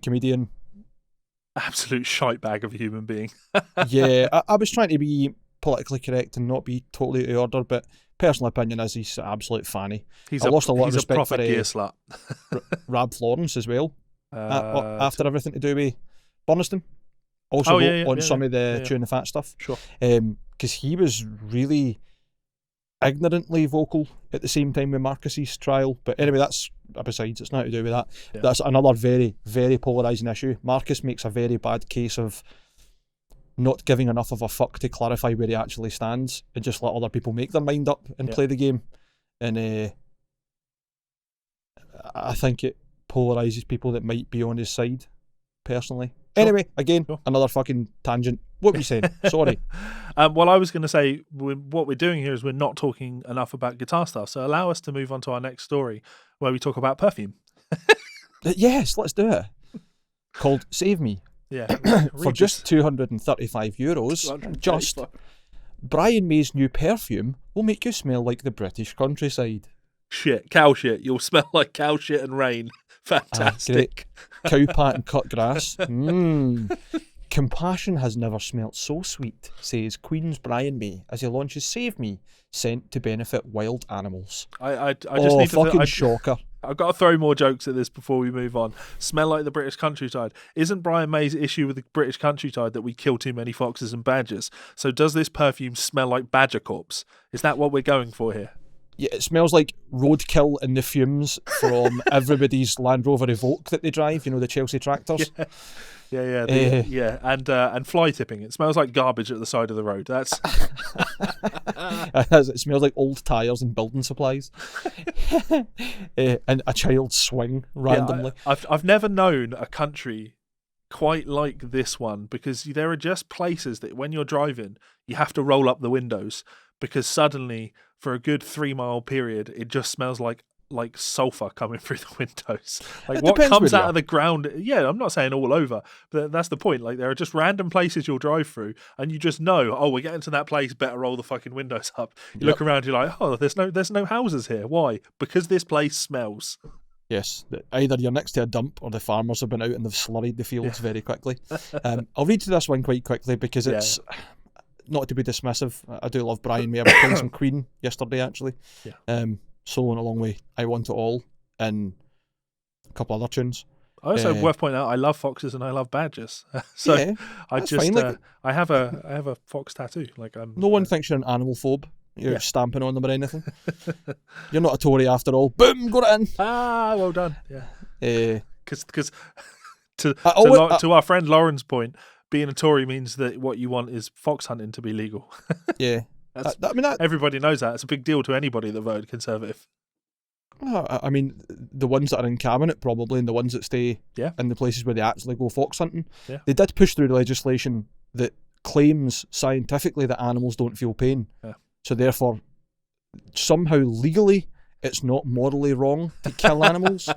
comedian. Absolute shite bag of a human being. Yeah, I was trying to be politically correct and not be totally out of order, but personal opinion is he's an absolute fanny. I lost a lot of respect for Gearslut. Rab Florence as well. After everything to do with Burniston. Also on some of the Chewing the Fat stuff. Sure. Because he was really ignorantly vocal at the same time with Marcus's trial. But anyway, that's besides, it's not to do with that. Yeah. That's another very, very polarising issue. Marcus makes a very bad case of not giving enough of a fuck to clarify where he actually stands and just let other people make their mind up and play the game. And I think it polarises people that might be on his side, personally. Sure. Anyway, again, another fucking tangent. What were you saying? Sorry. Well, I was going to say, what we're doing here is we're not talking enough about guitar stuff, so allow us to move on to our next story, where we talk about perfume. Yes, let's do it. Called Save Me. Yeah. For just €235, just Brian May's new perfume will make you smell like the British countryside. Shit, cow shit. You'll smell like cow shit and rain. Fantastic. Cow pat and cut grass. Compassion has never smelt so sweet, says Queen's Brian May as he launches Save Me, sent to benefit wild animals. I just need to fucking shocker. I've got to throw more jokes at this before we move on. Smell like the British countryside. Isn't Brian May's issue with the British countryside that we kill too many foxes and badgers? So does this perfume smell like badger corpse? Is that what we're going for here? Yeah, it smells like roadkill and the fumes from everybody's Land Rover Evoque that they drive, you know, the Chelsea tractors. Yeah, and fly tipping. It smells like garbage at the side of the road. That's it smells like old tyres and building supplies. And a child's swing randomly. Yeah, I've never known a country quite like this one, because there are just places that when you're driving, you have to roll up the windows because suddenly, for a good 3 mile period, it just smells like like sulfur coming through the windows. Like It what depends comes where you out of the ground. Yeah, I'm not saying all over, but that's the point. Like there are just random places you'll drive through, and you just know, oh, we're getting to that place. Better roll the fucking windows up. You look around, you're like, oh, there's no houses here. Why? Because this place smells. Yes, either you're next to a dump or the farmers have been out and they've slurried the fields very quickly. I'll read through this one quite quickly because it's not to be dismissive. I do love Brian May. I was playing some Queen yesterday actually. Soloing along with I Want It All and a couple other tunes. Also, worth pointing out, I love foxes and I love badgers. So yeah, I just fine. Like, I have a fox tattoo. Like no one thinks you're an animal phobe. You're stamping on them or anything. You're not a Tory after all. Boom, got it in. Ah, well done. Yeah. Because to our friend Lauren's point, being a Tory means that what you want is fox hunting to be legal. Yeah. Everybody knows that. It's a big deal to anybody that voted Conservative. I mean, the ones that are in cabinet probably, and the ones that stay in the places where they actually go fox hunting. Yeah. They did push through legislation that claims scientifically that animals don't feel pain. Yeah. So therefore, somehow legally, it's not morally wrong to kill animals.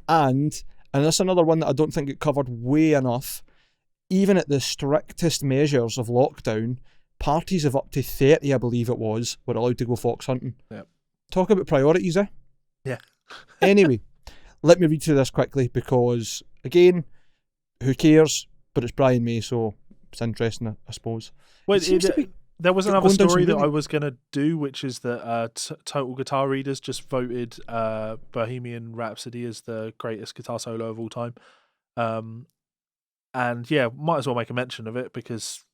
And that's another one that I don't think it covered way enough. Even at the strictest measures of lockdown, parties of up to 30, I believe it was, were allowed to go fox hunting. Yep. Talk about priorities, eh? Yeah. Anyway, let me read through this quickly because, again, who cares? But it's Brian May, so it's interesting, I suppose. Well, there was another story that I was going to do, which is that Total Guitar Readers just voted Bohemian Rhapsody as the greatest guitar solo of all time. And yeah, might as well make a mention of it because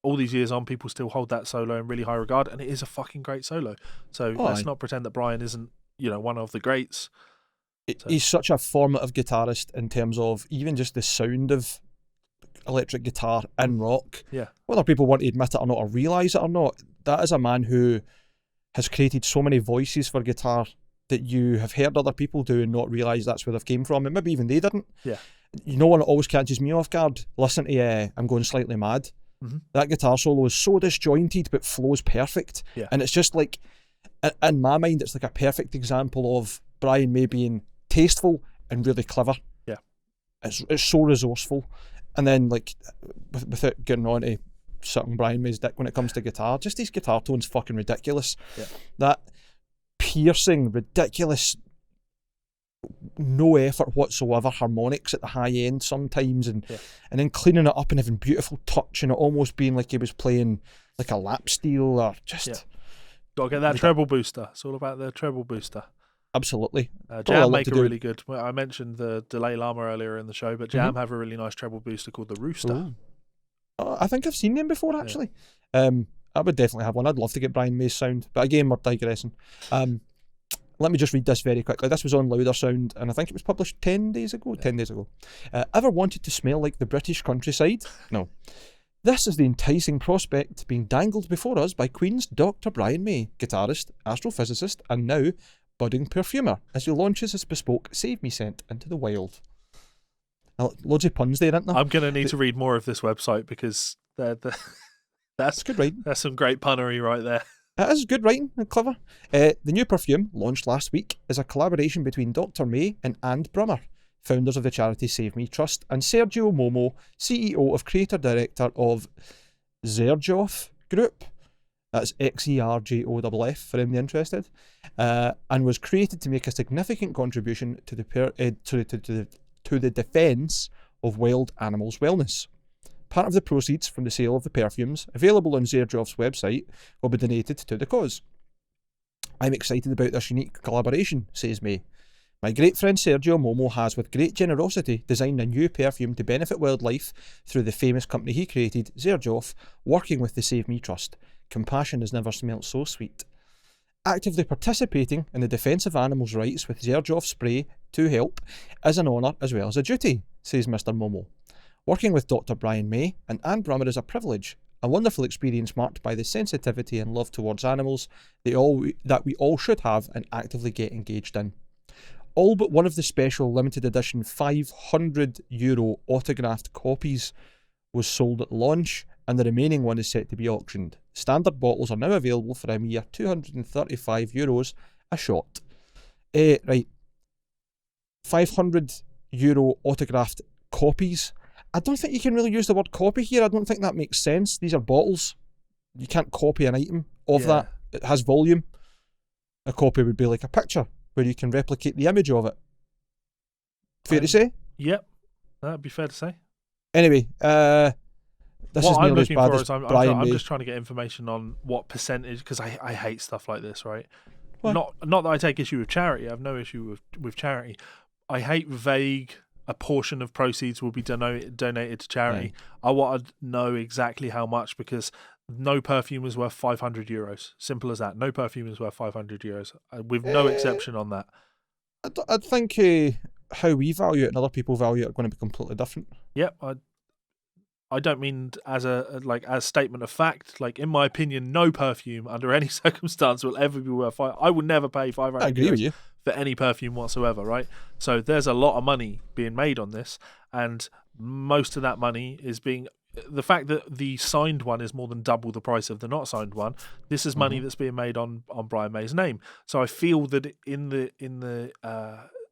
all these years on, people still hold that solo in really high regard, and it is a fucking great solo. So let's not pretend that Brian isn't, one of the greats. He's such a formative guitarist in terms of even just the sound of electric guitar in rock. Yeah. Whether people want to admit it or not or realise it or not, that is a man who has created so many voices for guitar that you have heard other people do and not realise that's where they've came from, and maybe even they didn't. Yeah. You know, one that always catches me off guard, listen to I'm Going Slightly Mad. Mm-hmm. That guitar solo is so disjointed but flows perfect. Yeah. And it's just like, in my mind, it's like a perfect example of Brian May being tasteful and really clever. Yeah. It's so resourceful. And then, like, without getting on to sucking Brian May's dick when it comes to guitar, just these guitar tones fucking ridiculous. Yeah. That piercing, ridiculous, no effort whatsoever harmonics at the high end sometimes, and then cleaning it up and having beautiful touch and it almost being like he was playing like a lap steel or just... Yeah. Got to get that treble booster. It's all about the treble booster. Absolutely. Jam make a really good... I mentioned the Delay Llama earlier in the show, but Jam have a really nice treble booster called the Rooster. I think I've seen them before, actually. I would definitely have one. I'd love to get Brian May's sound, but again, we're digressing. Let me just read this very quickly. This was on Louder Sound, and I think it was published 10 days ago. 10 days ago. Ever wanted to smell like the British countryside? No. This is the enticing prospect being dangled before us by Queen's Dr. Brian May, guitarist, astrophysicist, and now budding perfumer, as he launches his bespoke Save Me scent into the wild. Now, loads of puns there, aren't there? I'm going to need to read more of this website because that's good writing. That's some great punnery right there. It is good writing and clever. The new perfume, launched last week, is a collaboration between Dr. May and Brummer, founders of the charity Save Me Trust, and Sergio Momo, CEO of creator-director of Xerjoff Group. That's XERJOFF for anyone interested. And was created to make a significant contribution to the defence of wild animals' wellness. Part of the proceeds from the sale of the perfumes, available on Xerjoff's website, will be donated to the cause. I'm excited about this unique collaboration, says May. My great friend Sergio Momo has, with great generosity, designed a new perfume to benefit wildlife through the famous company he created, Xerjoff, working with the Save Me Trust. Compassion has never smelt so sweet. Actively participating in the defence of animals' rights with Xerjoff spray to help is an honour as well as a duty, says Mr. Momo. Working with Dr. Brian May and Anne Brummer is a privilege, a wonderful experience marked by the sensitivity and love towards animals that we all should have and actively get engaged in. All but one of the special limited edition €500 autographed copies was sold at launch, and the remaining one is set to be auctioned. Standard bottles are now available for a mere €235 a shot. Right, €500 autographed copies. I don't think you can really use the word copy here. I don't think that makes sense. These are bottles. You can't copy an item of that. It has volume. A copy would be like a picture where you can replicate the image of it. Fair to say? Yep, that'd be fair to say. Anyway, this is nearly as bad as Brian I'm May. just trying to get information on what percentage, because I hate stuff like this, right? Why? Not that I take issue with charity. I have no issue with charity. I hate vague. A portion of proceeds will be donated to charity. I want to know exactly how much, because no perfume is worth €500. Simple as that. No perfume is worth €500, with no exception on that. I think how we value it and other people value it are going to be completely different. Yep, I don't mean as as statement of fact. Like, in my opinion, no perfume under any circumstance will ever be worth I would never pay €500. I agree with you. For any perfume whatsoever, right? So there's a lot of money being made on this, and most of that money is being... The fact that the signed one is more than double the price of the not signed one, this is money that's being made on Brian May's name. So I feel that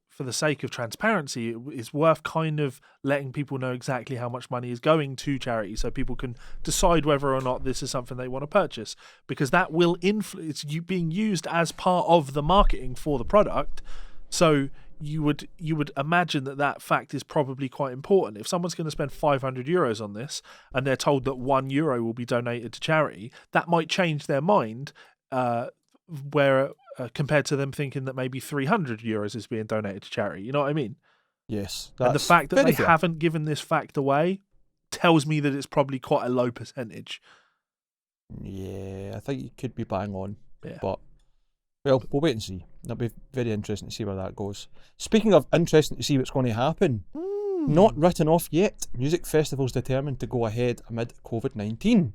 for the sake of transparency, it's worth kind of letting people know exactly how much money is going to charity, so people can decide whether or not this is something they want to purchase, because that will influence you being used as part of the marketing for the product. So you would imagine that fact is probably quite important. If someone's going to spend €500 on this and they're told that €1 will be donated to charity, that might change their mind, compared to them thinking that maybe €300 is being donated to charity. You know what I mean? Yes. And the fact that they haven't given this fact away tells me that it's probably quite a low percentage. Yeah, I think you could be bang on. Yeah. But, well, we'll wait and see. It'll be very interesting to see where that goes. Speaking of interesting to see what's going to happen, not written off yet. Music festivals determined to go ahead amid COVID-19.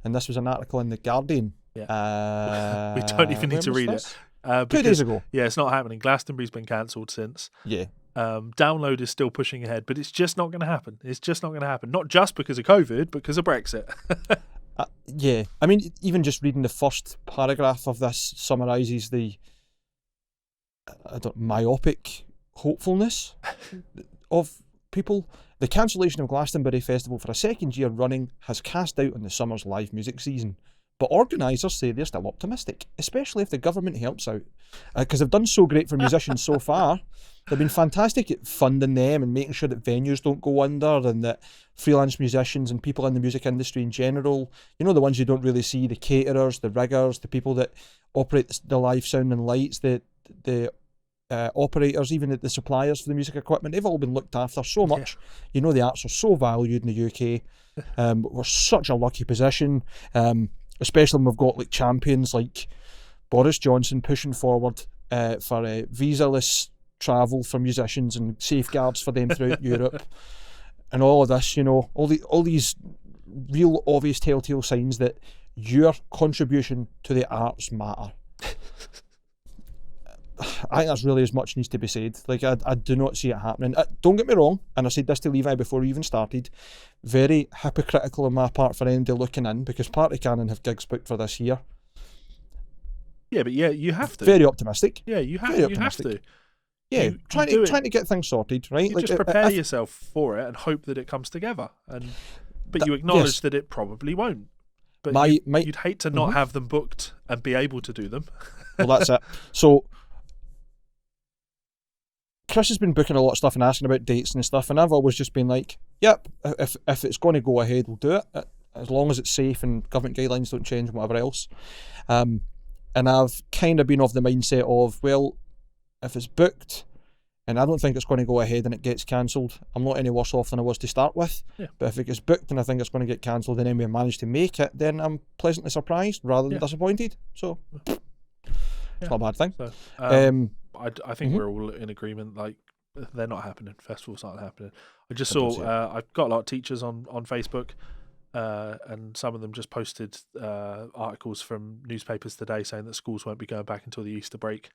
And this was an article in The Guardian. Yeah. We don't even need to read it. 2 days ago. Yeah, it's not happening. Glastonbury's been cancelled since. Yeah. Download is still pushing ahead, but it's just not going to happen. It's just not going to happen. Not just because of COVID, but because of Brexit. Yeah. I mean, even just reading the first paragraph of this summarises the myopic hopefulness of people. The cancellation of Glastonbury Festival for a second year running has cast doubt on the summer's live music season. But organisers say they're still optimistic, especially if the government helps out. Because they've done so great for musicians so far. They've been fantastic at funding them and making sure that venues don't go under, and that freelance musicians and people in the music industry in general, you know, the ones you don't really see, the caterers, the riggers, the people that operate the live sound and lights, the operators, even the suppliers for the music equipment, they've all been looked after so much. Yeah. You know, the arts are so valued in the UK. We're such a lucky position. Especially when we've got like champions like Boris Johnson pushing forward for visa-less travel for musicians and safeguards for them throughout Europe, and all of this, you know, all these real obvious telltale signs that your contribution to the arts matter. I think that's really as much needs to be said. Like, I do not see it happening. Don't get me wrong, and I said this to Levi before we even started, very hypocritical on my part for anybody looking in, because Party Cannon have gigs booked for this year. Yeah, but yeah, you have to. Very optimistic. Yeah, you have to. Yeah, trying to get things sorted, right? You just prepare yourself for it and hope that it comes together. But you acknowledge that it probably won't. But you'd hate to not have them booked and be able to do them. Well, that's it. So Chris has been booking a lot of stuff and asking about dates and stuff, and I've always just been like, yep, if it's going to go ahead, we'll do it, as long as it's safe and government guidelines don't change and whatever else. And I've kind of been of the mindset of, well, if it's booked and I don't think it's going to go ahead and it gets cancelled, I'm not any worse off than I was to start with. Yeah. But if it gets booked and I think it's going to get cancelled and then we manage to make it, then I'm pleasantly surprised rather than disappointed. So it's not a bad thing. So, I think we're all in agreement. Like, they're not happening. Festivals aren't happening. I just saw. I've got a lot of teachers on Facebook, and some of them just posted articles from newspapers today saying that schools won't be going back until the Easter break.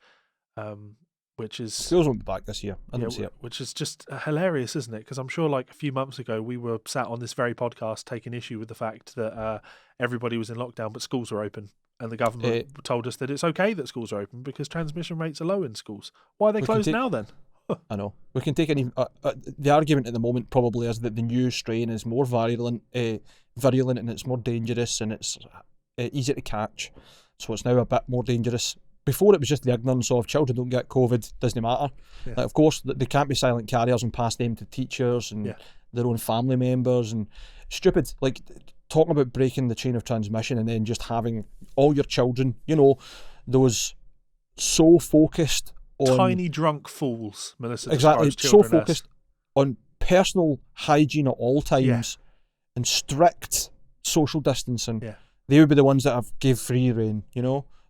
which is Schools won't be back this year. I don't see it. which is just hilarious, isn't it? Because I'm sure like a few months ago we were sat on this very podcast taking issue with the fact that everybody was in lockdown but schools are open, and the government told us that it's okay that schools are open because transmission rates are low in schools. Why are they closed now then? I know. We can take any. The argument at the moment probably is that the new strain is more virulent, and it's more dangerous, and it's easy to catch. So it's now a bit more dangerous. Before it was just the ignorance of children don't get COVID, doesn't matter. Yeah. Like, of course, they can't be silent carriers and pass them to teachers and their own family members, and stupid. Like, talking about breaking the chain of transmission and then just having all your children, those so focused on tiny drunk fools, Melissa. Exactly, so focused on personal hygiene at all times and strict social distancing. Yeah. They would be the ones that have gave free rein,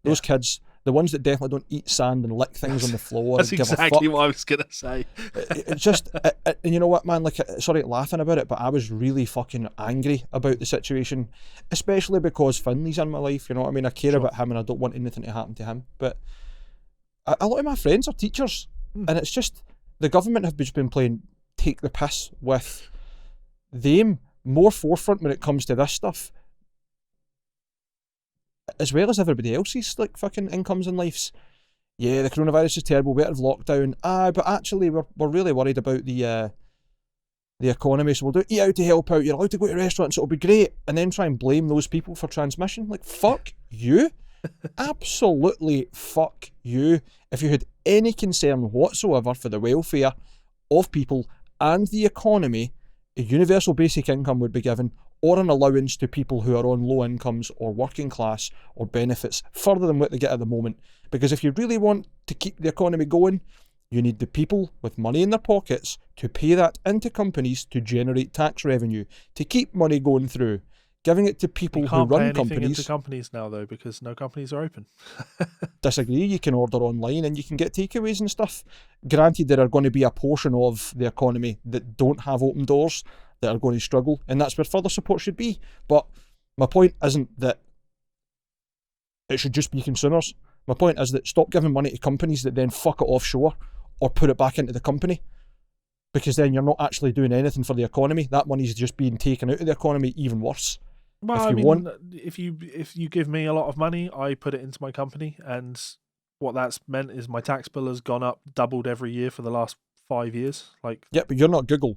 Those kids, the ones that definitely don't eat sand and lick things on the floor. That's and give exactly a fuck. what I was going to say. It's just, and you know what, man, like, sorry laughing about it, but I was really fucking angry about the situation, especially because Finley's in my life, you know what I mean? I care about him and I don't want anything to happen to him, but a lot of my friends are teachers, and it's just, the government have just been playing take the piss with them more forefront when it comes to this stuff, as well as everybody else's like fucking incomes and lives. Yeah, the coronavirus is terrible, we have lockdown. But actually we're really worried about the economy, so we'll do eat out to help out. You're allowed to go to restaurants, it'll be great, and then try and blame those people for transmission. Like, fuck you. Absolutely fuck you. If you had any concern whatsoever for the welfare of people and the economy, a universal basic income would be given, or an allowance to people who are on low incomes or working class or benefits further than what they get at the moment. Because if you really want to keep the economy going, you need the people with money in their pockets to pay that into companies to generate tax revenue, to keep money going through. Giving it to people who run companies. Into companies now though, because no companies are open. Disagree. You can order online and you can get takeaways and stuff. Granted, there are going to be a portion of the economy that don't have open doors, that are going to struggle, and that's where further support should be. But my point isn't that it should just be consumers. My point is that stop giving money to companies that then fuck it offshore or put it back into the company, because then you're not actually doing anything for the economy. That money's just being taken out of the economy, even worse. Well, if you give me a lot of money, I put it into my company, and what that's meant is my tax bill has gone up, doubled every year for the last 5 years. Like, yeah, but you're not Google.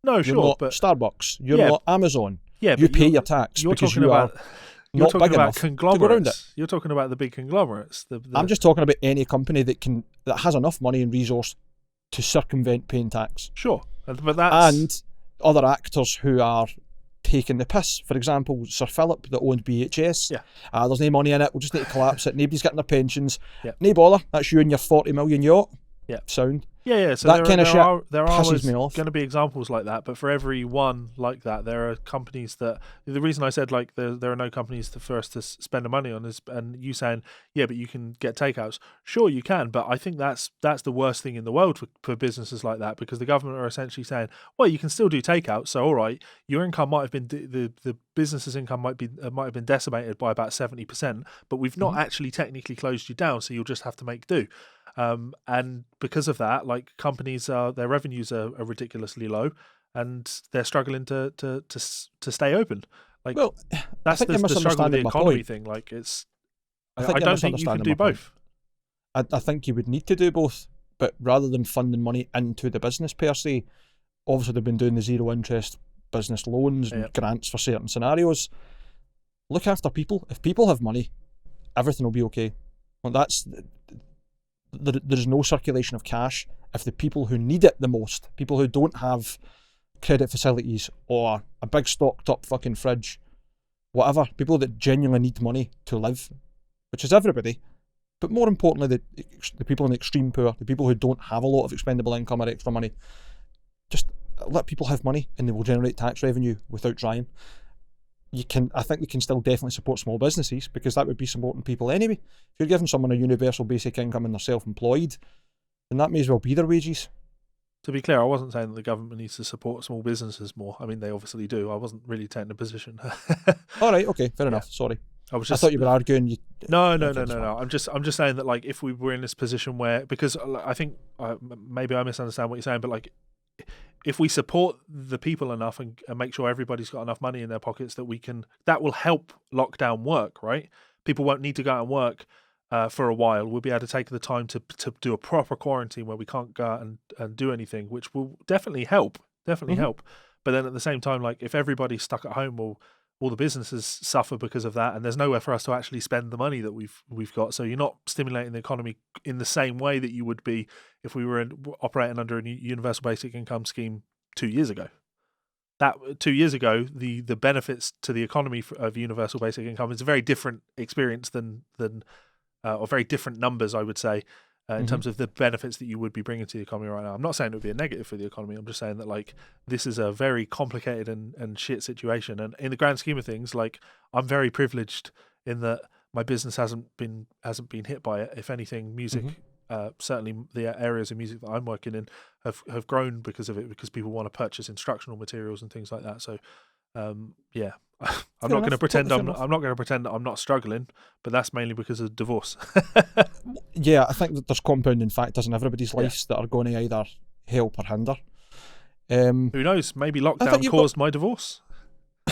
No, you're sure, not but Starbucks. You're not Amazon. Yeah, you pay your tax because you are not big enough to go around it. You're talking about the big conglomerates. I'm just talking about any company that has enough money and resource to circumvent paying tax. Sure, but that's... And other actors who are taking the piss. For example, Sir Philip that owned BHS. Yeah. There's no money in it. We'll just need to collapse it. Nobody's getting their pensions. Yeah. No bother. That's you and your 40 million yacht. Yeah. Sound. Yeah. So that kind of shit there are pisses me off. Going to be examples like that, but for every one like that, there are companies that. The reason I said like there are no companies for us to spend the money on is, and you saying but you can get takeouts. Sure, you can, but I think that's the worst thing in the world for businesses like that, because the government are essentially saying, well, you can still do takeouts. So all right, your income might have been the business's income might have been decimated by about 70%, but we've not actually technically closed you down, so you'll just have to make do. And because of that, like, companies their revenues are ridiculously low, and they're struggling to stay open. Like, well, that's the struggle with the economy thing. Like, it's I don't think you can do both. I think you would need to do both, but rather than funding money into the business per se, obviously they've been doing the zero interest business loans and grants for certain scenarios. Look after people. If people have money, everything will be okay. Well, there's no circulation of cash if the people who need it the most, people who don't have credit facilities or a big stocked up fucking fridge, whatever, people that genuinely need money to live, which is everybody, but more importantly the people in the extreme poor, the people who don't have a lot of expendable income or extra money, just let people have money and they will generate tax revenue without trying. I think we can still definitely support small businesses, because that would be supporting people anyway. If you're giving someone a universal basic income and they're self-employed, then that may as well be their wages. To be clear, I wasn't saying that the government needs to support small businesses more. I mean, they obviously do. I wasn't really taking a position. All right, okay, fair enough. Sorry. was I just. thought you were arguing. No. Okay, that's fine. I'm just saying that like if we were in this position where, because I think maybe I misunderstand what you're saying, but like if we support the people enough and make sure everybody's got enough money in their pockets that will help lockdown work, right? People won't need to go out and work for a while. We'll be able to take the time to do a proper quarantine where we can't go out and do anything, which will definitely help. Help. But then at the same time, like if everybody's stuck at home, well, all the businesses suffer because of that, and there's nowhere for us to actually spend the money that we've got. So you're not stimulating the economy in the same way that you would be if we were operating under a universal basic income scheme 2 years ago. That 2 years ago, the benefits to the economy of universal basic income is a very different experience than or very different numbers, I would say, in terms of the benefits that you would be bringing to the economy right now. I'm not saying it would be a negative for the economy. I'm just saying that like this is a very complicated and shit situation. And in the grand scheme of things, like I'm very privileged in that my business hasn't been hit by it. If anything, music, certainly the areas of music that I'm working in have grown because of it, because people want to purchase instructional materials and things like that. So yeah. I'm not going to pretend I'm not going to pretend that I'm not struggling, but that's mainly because of divorce. Yeah, I think that there's compounding factors in everybody's lives that are going to either help or hinder. Who knows? Maybe lockdown caused my divorce.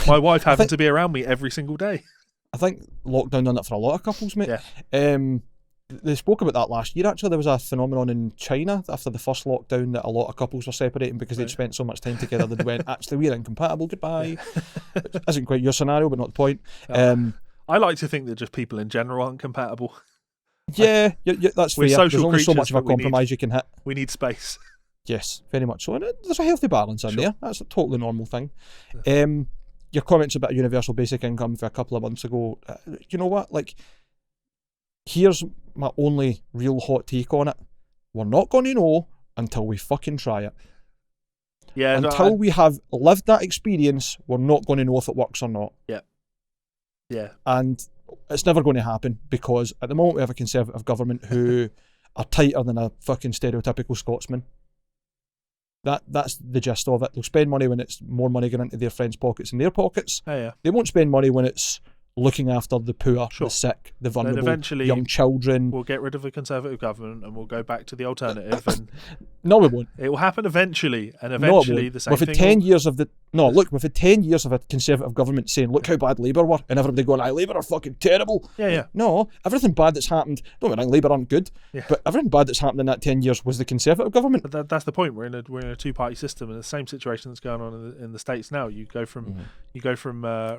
My wife having to be around me every single day. I think lockdown done it for a lot of couples, mate. Yeah. They spoke about that last year, actually. There was a phenomenon in China after the first lockdown that a lot of couples were separating because they'd spent so much time together that they went, actually, we're incompatible, goodbye. Which isn't quite your scenario, but not the point. I like to think that just people in general aren't compatible. Yeah, that's fair. Social There's only so much of a creatures, but compromise you can hit. We need space. Yes, very much so. And there's a healthy balance in there. That's a totally normal thing. Your comments about universal basic income for a couple of months ago, you know what? Like, here's my only real hot take on it. We're not going to know until we fucking try it. Yeah. Until we have lived that experience, we're not going to know if it works or not. Yeah. Yeah. And it's never going to happen because at the moment we have a Conservative government who are tighter than a fucking stereotypical Scotsman. That's the gist of it. They'll spend money when it's more money going into their friends' pockets and their pockets. Oh, yeah. They won't spend money when it's looking after the poor, the sick, the vulnerable, eventually young children. We'll get rid of the Conservative government and we'll go back to the alternative. And no, we won't. It will happen eventually, and eventually the same thing. We've had 10 years of a Conservative government saying, look how bad Labour were, and everybody going, Labour are fucking terrible. Yeah. No, everything bad that's happened, don't get me wrong, Labour aren't good, but everything bad that's happened in that 10 years was the Conservative government. But that's the point. We're in a two-party system, and the same situation that's going on in the States now. You go from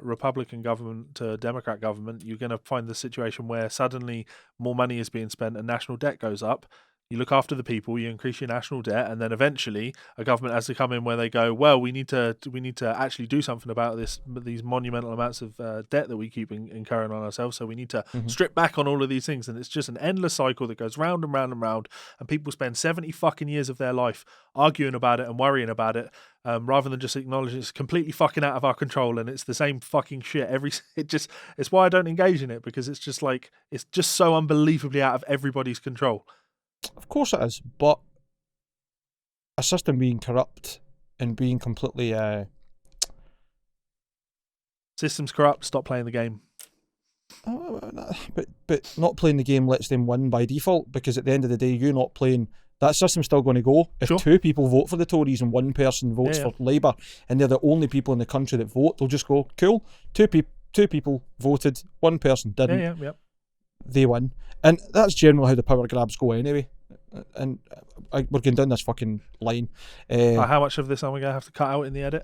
Republican government to Democrat government. You're going to find the situation where suddenly more money is being spent and national debt goes up. You look after the people, you increase your national debt, and then eventually a government has to come in where they go, well, we need to actually do something about these monumental amounts of debt that we keep incurring on ourselves. So we need to strip back on all of these things, and it's just an endless cycle that goes round and round and round. And people spend 70 fucking years of their life arguing about it and worrying about it, rather than just acknowledge it's completely fucking out of our control and it's the same fucking shit. It's why I don't engage in it, because it's just like it's just so unbelievably out of everybody's control. Of course it is, but a system being corrupt and being completely system's corrupt, stop playing the game. But not playing the game lets them win by default, because at the end of the day, you're not playing. That system's still going to go. If two people vote for the Tories and one person votes for Labour, and they're the only people in the country that vote, they'll just go, cool, two people voted, one person didn't. Yeah. They win. And that's generally how the power grabs go anyway. And we're going down this fucking line. How much of this am I going to have to cut out in the edit?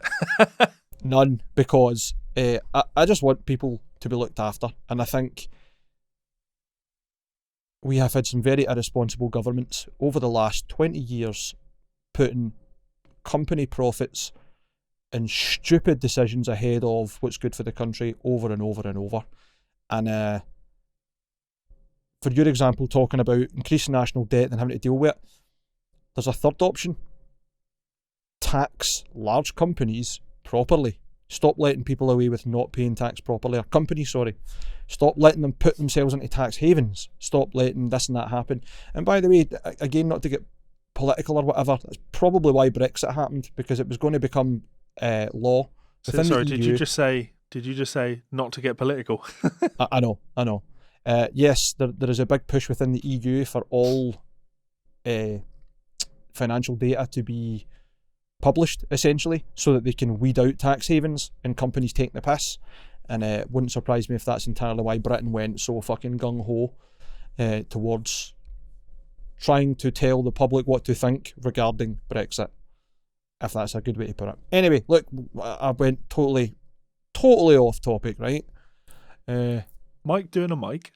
None, because I just want people to be looked after. And I think we have had some very irresponsible governments over the last 20 years putting company profits and stupid decisions ahead of what's good for the country over and over and over. And for your example, talking about increasing national debt and having to deal with it, there's a third option. Tax large companies properly. Stop letting people away with not paying tax properly. Or companies, sorry. Stop letting them put themselves into tax havens. Stop letting this and that happen. And by the way, again, not to get political or whatever, that's probably why Brexit happened, because it was going to become law within the EU. Did you just say Did you just say not to get political? I know. Yes, there is a big push within the EU for all financial data to be published, essentially, so that they can weed out tax havens and companies taking the piss. And it wouldn't surprise me if that's entirely why Britain went so fucking gung-ho towards trying to tell the public what to think regarding Brexit, if that's a good way to put it. Anyway, look, I went totally off topic, right? Mike doing a mic.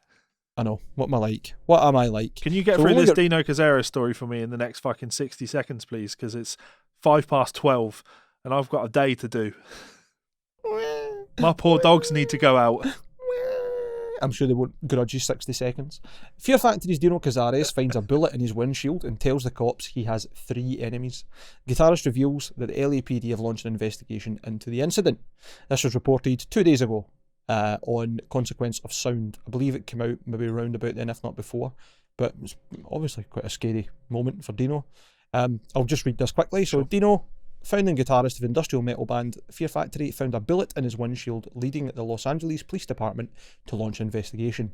I know. What am I like? What am I like? Can you get through this Dino Cazares story for me in the next fucking 60 seconds, please? Because it's 12:05 and I've got a day to do. My poor dogs need to go out. I'm sure they won't grudge you 60 seconds. Fear Factory's Dino Cazares finds a bullet in his windshield and tells the cops he has 3 enemies. Guitarist reveals that the LAPD have launched an investigation into the incident. This was reported 2 days ago on Consequence of Sound. I believe it came out maybe around about then, if not before. But it's obviously quite a scary moment for Dino. I'll just read this quickly. So Dino, founding guitarist of industrial metal band Fear Factory, found a bullet in his windshield, leading the Los Angeles Police Department to launch an investigation.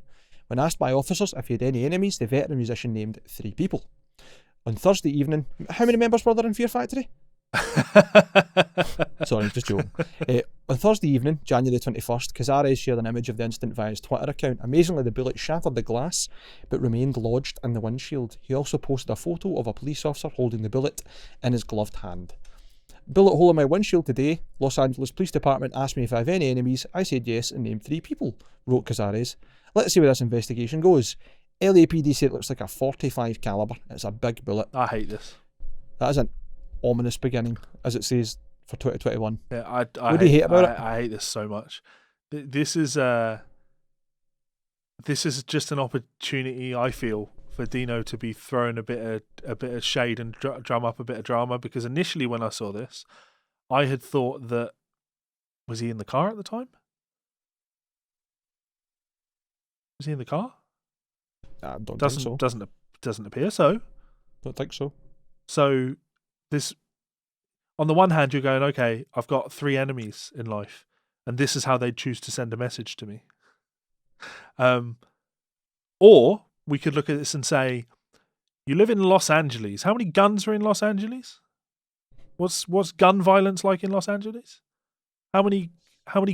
When asked by officers if he had any enemies, the veteran musician named 3 people. On Thursday evening, how many members were there in Fear Factory? Sorry, just joking. On Thursday evening, January 21st, Cazares shared an image of the incident via his Twitter account. Amazingly, the bullet shattered the glass, but remained lodged in the windshield. He also posted a photo of a police officer holding the bullet in his gloved hand. Bullet hole in my windshield today. Los Angeles Police Department asked me if I have any enemies. I said yes and named 3 people, wrote Cazares. Let's see where this investigation goes. LAPD say it looks like a .45 caliber. It's a big bullet. I hate this. That is an ominous beginning, as it says, for 2021. Yeah, what do you hate about it? I hate this so much. This is just an opportunity, I feel, for Dino to be throwing a bit of shade and drum up a bit of drama, because initially when I saw this, I had thought that, was he in the car at the time? Was he in the car? I don't think so. Doesn't appear so. Don't think so. So this, on the one hand, you're going, okay, I've got 3 enemies in life, and this is how they choose to send a message to me. Or we could look at this and say, you live in Los Angeles. How many guns are in Los Angeles? What's gun violence like in Los Angeles? How many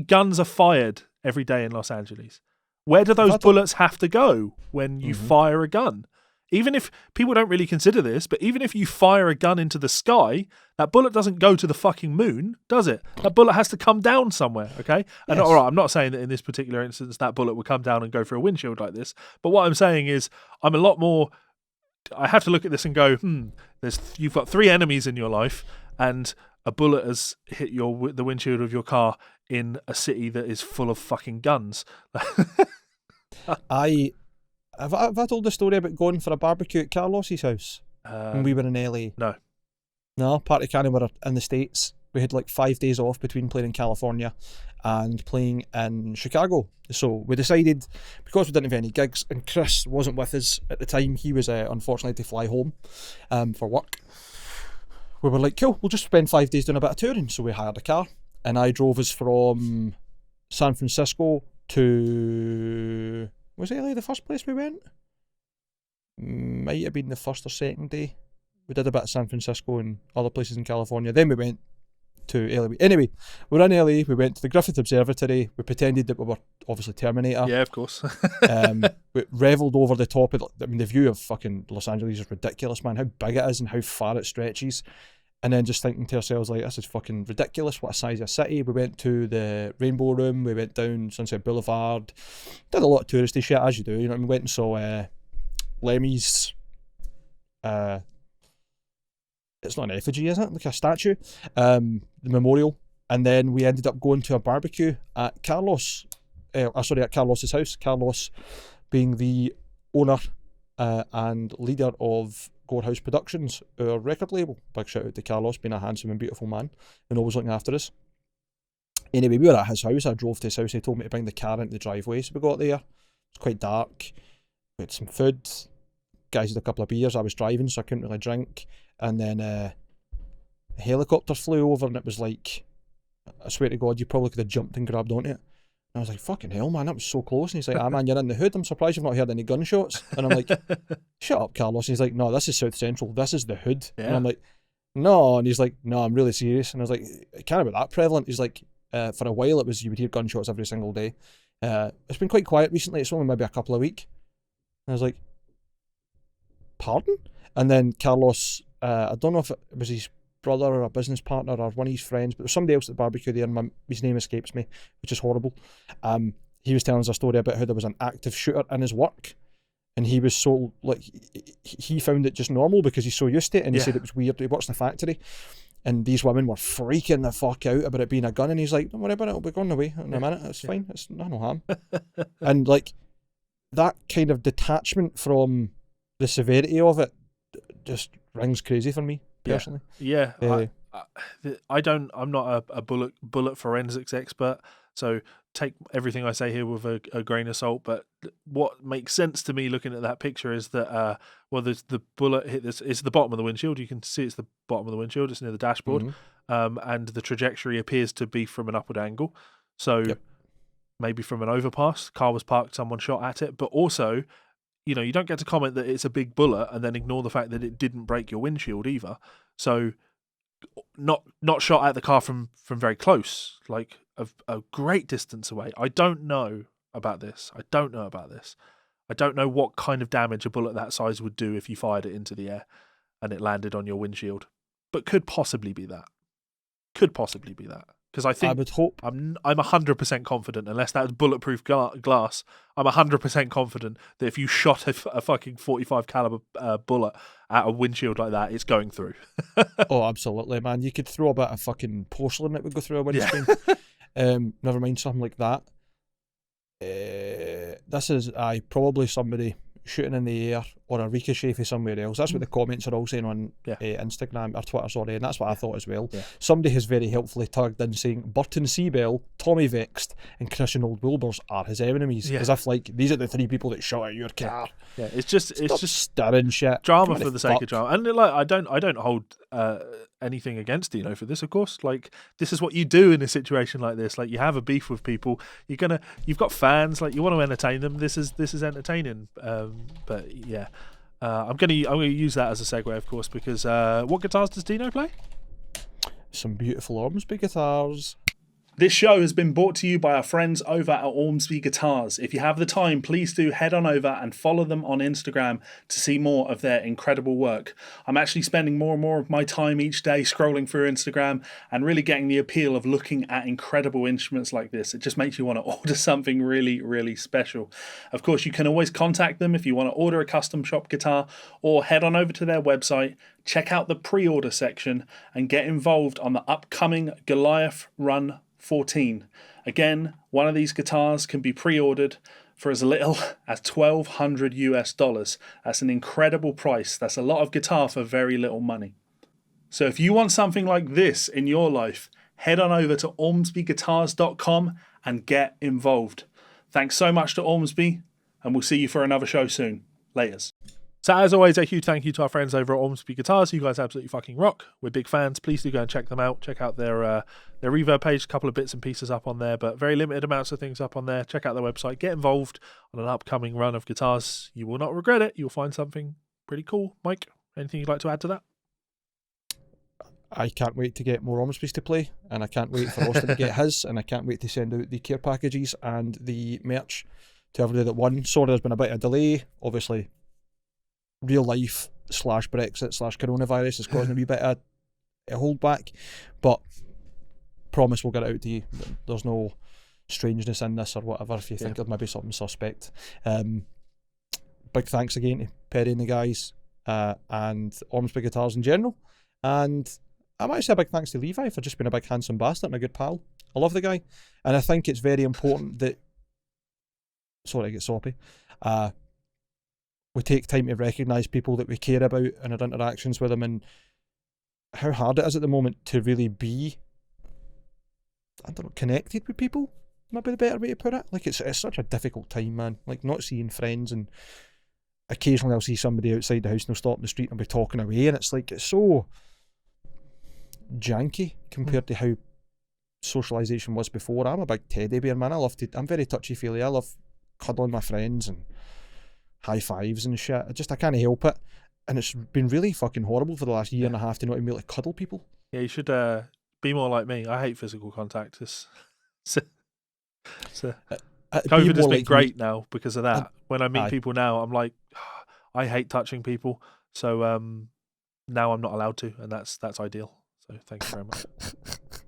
guns are fired every day in Los Angeles? Where do those bullets have to go when you fire a gun? Even if people don't really consider this, but even if you fire a gun into the sky, that bullet doesn't go to the fucking moon, does it? That bullet has to come down somewhere, okay? And all right, I'm not saying that in this particular instance that bullet would come down and go through a windshield like this, but what I'm saying is I'm a lot more... I have to look at this and go, you've got 3 enemies in your life, and a bullet has hit the windshield of your car in a city that is full of fucking guns. Have I told the story about going for a barbecue at Carlos's house when we were in LA? No, Party Cannon were in the States. We had like 5 days off between playing in California and playing in Chicago. So we decided, because we didn't have any gigs and Chris wasn't with us at the time, he was unfortunately to fly home for work. We were like, cool, we'll just spend 5 days doing a bit of touring. So we hired a car and I drove us from San Francisco to... Was LA the first place we went? Might have been the first or second day. We did a bit of San Francisco and other places in California. Then we went to LA. Anyway, we're in LA. We went to the Griffith Observatory. We pretended that we were obviously Terminator. Yeah, of course. We revelled over the top of it. I mean, the view of fucking Los Angeles is ridiculous, man. How big it is and how far it stretches. And then just thinking to ourselves, like, this is fucking ridiculous. What a size of city. We went to the Rainbow Room. We went down Sunset Boulevard. Did a lot of touristy shit, as you do. You know, we went and saw Lemmy's... it's not an effigy, is it? Like a statue. The memorial. And then we ended up going to a barbecue at Carlos. At Carlos's house. Carlos being the owner and leader of Gorehouse Productions, our record label. Big shout out to Carlos, being a handsome and beautiful man and always looking after us. Anyway, we were at his house. I drove to his house. He told me to bring the car into the driveway. So we got there. It was quite dark. We had some food. Guys had a couple of beers. I was driving, so I couldn't really drink. And then a helicopter flew over, and it was like I swear to God, you probably could have jumped and grabbed onto it. And I was like, fucking hell, man, that was so close. And he's like, ah, man, you're in the hood. I'm surprised you've not heard any gunshots. And I'm like, shut up, Carlos. And he's like, no, this is South Central. This is the hood. Yeah. And I'm like, no. And he's like, no, I'm really serious. And I was like, it can't be that prevalent. He's like, for a while it was, you would hear gunshots every single day. It's been quite quiet recently. It's only maybe a couple a week. And I was like, pardon? And then Carlos, I don't know if it was his brother or a business partner or one of his friends, but there's somebody else at the barbecue there, and his name escapes me, which is horrible. He was telling us a story about how there was an active shooter in his work, and he was so, like, he found it just normal because he's so used to it, and he said it was weird. He works in the factory, and these women were freaking the fuck out about it being a gun, and he's like, don't worry about it, it'll be gone away in a minute, it's fine, it's no harm. And like, that kind of detachment from the severity of it just rings crazy for me personally. I'm not a bullet forensics expert, so take everything I say here with a grain of salt. But what makes sense to me looking at that picture is that the bullet hit this. It's the bottom of the windshield. You can see it's the bottom of the windshield. It's near the dashboard, and the trajectory appears to be from an upward angle. So maybe from an overpass. Car was parked. Someone shot at it, but also, you know, you don't get to comment that it's a big bullet and then ignore the fact that it didn't break your windshield either. So not shot at the car from very close, like a great distance away. I don't know about this. I don't know what kind of damage a bullet that size would do if you fired it into the air and it landed on your windshield. But could possibly be that. Because I think I would hope. I'm 100% confident, unless that's bulletproof glass, I'm 100% confident that if you shot a fucking 45 caliber bullet at a windshield like that, it's going through. Oh, absolutely, man. You could throw a bit of fucking porcelain that would go through a windscreen. Never mind something like that. This is probably somebody shooting in the air or a ricochet for somewhere else. That's what the comments are all saying on Instagram or Twitter, sorry, and that's what I thought as well. Somebody has very helpfully tagged in saying Burton Seabell, Tommy Vexed, and Christian Old Wilburs are his enemies, as if like these are the three people that shot at your car. It's just stirring shit, drama for the sake of drama. And like, I don't hold anything against Dino for this, of course. Like, this is what you do in a situation like this. Like, you have a beef with people, you've got fans, like, you want to entertain them. This is entertaining. But yeah, I'm gonna use that as a segue, of course, because what guitars does Dino play? Some beautiful Ormsby guitars. This show has been brought to you by our friends over at Ormsby Guitars. If you have the time, please do head on over and follow them on Instagram to see more of their incredible work. I'm actually spending more and more of my time each day scrolling through Instagram and really getting the appeal of looking at incredible instruments like this. It just makes you want to order something really, really special. Of course, you can always contact them if you want to order a custom shop guitar, or head on over to their website, check out the pre-order section, and get involved on the upcoming Goliath Run 14. Again, one of these guitars can be pre-ordered for as little as $1,200 US. That's an incredible price. That's a lot of guitar for very little money. So if you want something like this in your life, head on over to ormsbyguitars.com and get involved. Thanks so much to Ormsby, and we'll see you for another show soon. Laters. So as always, a huge thank you to our friends over at Ormsby Guitars. You guys absolutely fucking rock. We're big fans. Please do go and check them out. Check out their Reverb page. A couple of bits and pieces up on there, but very limited amounts of things up on there. Check out their website. Get involved on an upcoming run of guitars. You will not regret it. You'll find something pretty cool. Mike, anything you'd like to add to that? I can't wait to get more Ormsby's to play, and I can't wait for Austin to get his, and I can't wait to send out the care packages and the merch to everybody that won. Sorry, there's been a bit of delay. Obviously, real life / Brexit / coronavirus is causing a wee bit of a holdback, but promise we'll get it out to you. There's no strangeness in this or whatever if you think there might be something suspect. Big thanks again to Perry and the guys, and Ormsby Guitars in general, and I might say a big thanks to Levi for just being a big handsome bastard and a good pal. I love the guy, and I think it's very important that, sorry I get soppy, we take time to recognise people that we care about and our interactions with them, and how hard it is at the moment to really be, I don't know, connected with people, might be the better way to put it. Like, it's such a difficult time, man. Like, not seeing friends, and occasionally I'll see somebody outside the house and they'll stop in the street and be talking away, and it's like, it's so janky compared to how socialization was before. I'm a big teddy bear man. I'm very touchy feely. I love cuddling my friends and high fives and shit. I can't help it. And it's been really fucking horrible for the last year and a half to not even be able to cuddle people. Yeah, you should be more like me. I hate physical contact. COVID has been great now because of that. When I meet people now, I'm like, I hate touching people. So now I'm not allowed to, and that's ideal. So thank you very much.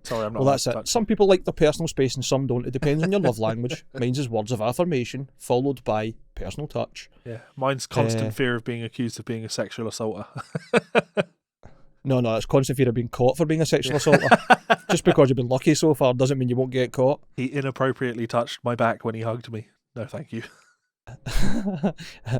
Sorry, I'm not. Well, that's it. Some people like their personal space and some don't. It depends on your love language. Mine's is words of affirmation followed by personal touch. Yeah, mine's constant fear of being accused of being a sexual assaulter. No, it's constant fear of being caught for being a sexual assaulter. Just because you've been lucky so far doesn't mean you won't get caught. He inappropriately touched my back when he hugged me. No, thank you.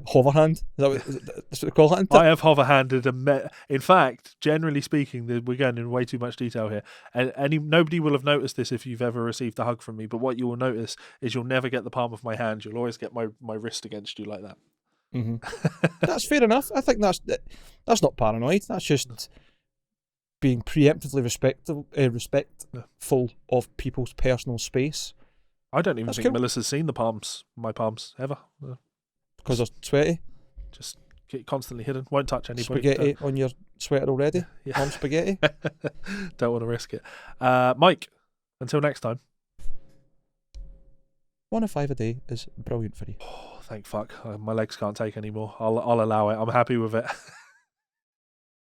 Hoverhand? That's what they call it? I have hover-handed in fact, generally speaking, we're going in way too much detail here, and nobody will have noticed this if you've ever received a hug from me, but what you will notice is you'll never get the palm of my hand. You'll always get my wrist against you like that. Mm-hmm. That's fair enough. I think that's not paranoid. That's just being preemptively respectful of people's personal space. I don't even think Melissa's seen my palms, ever. Because they're sweaty? Just get constantly hidden. Won't touch anybody. Spaghetti on your sweater already? Yeah. On spaghetti? Don't want to risk it. Mike, until next time. 1 of 5 a day is brilliant for you. Oh, thank fuck. My legs can't take anymore. I'll allow it. I'm happy with it.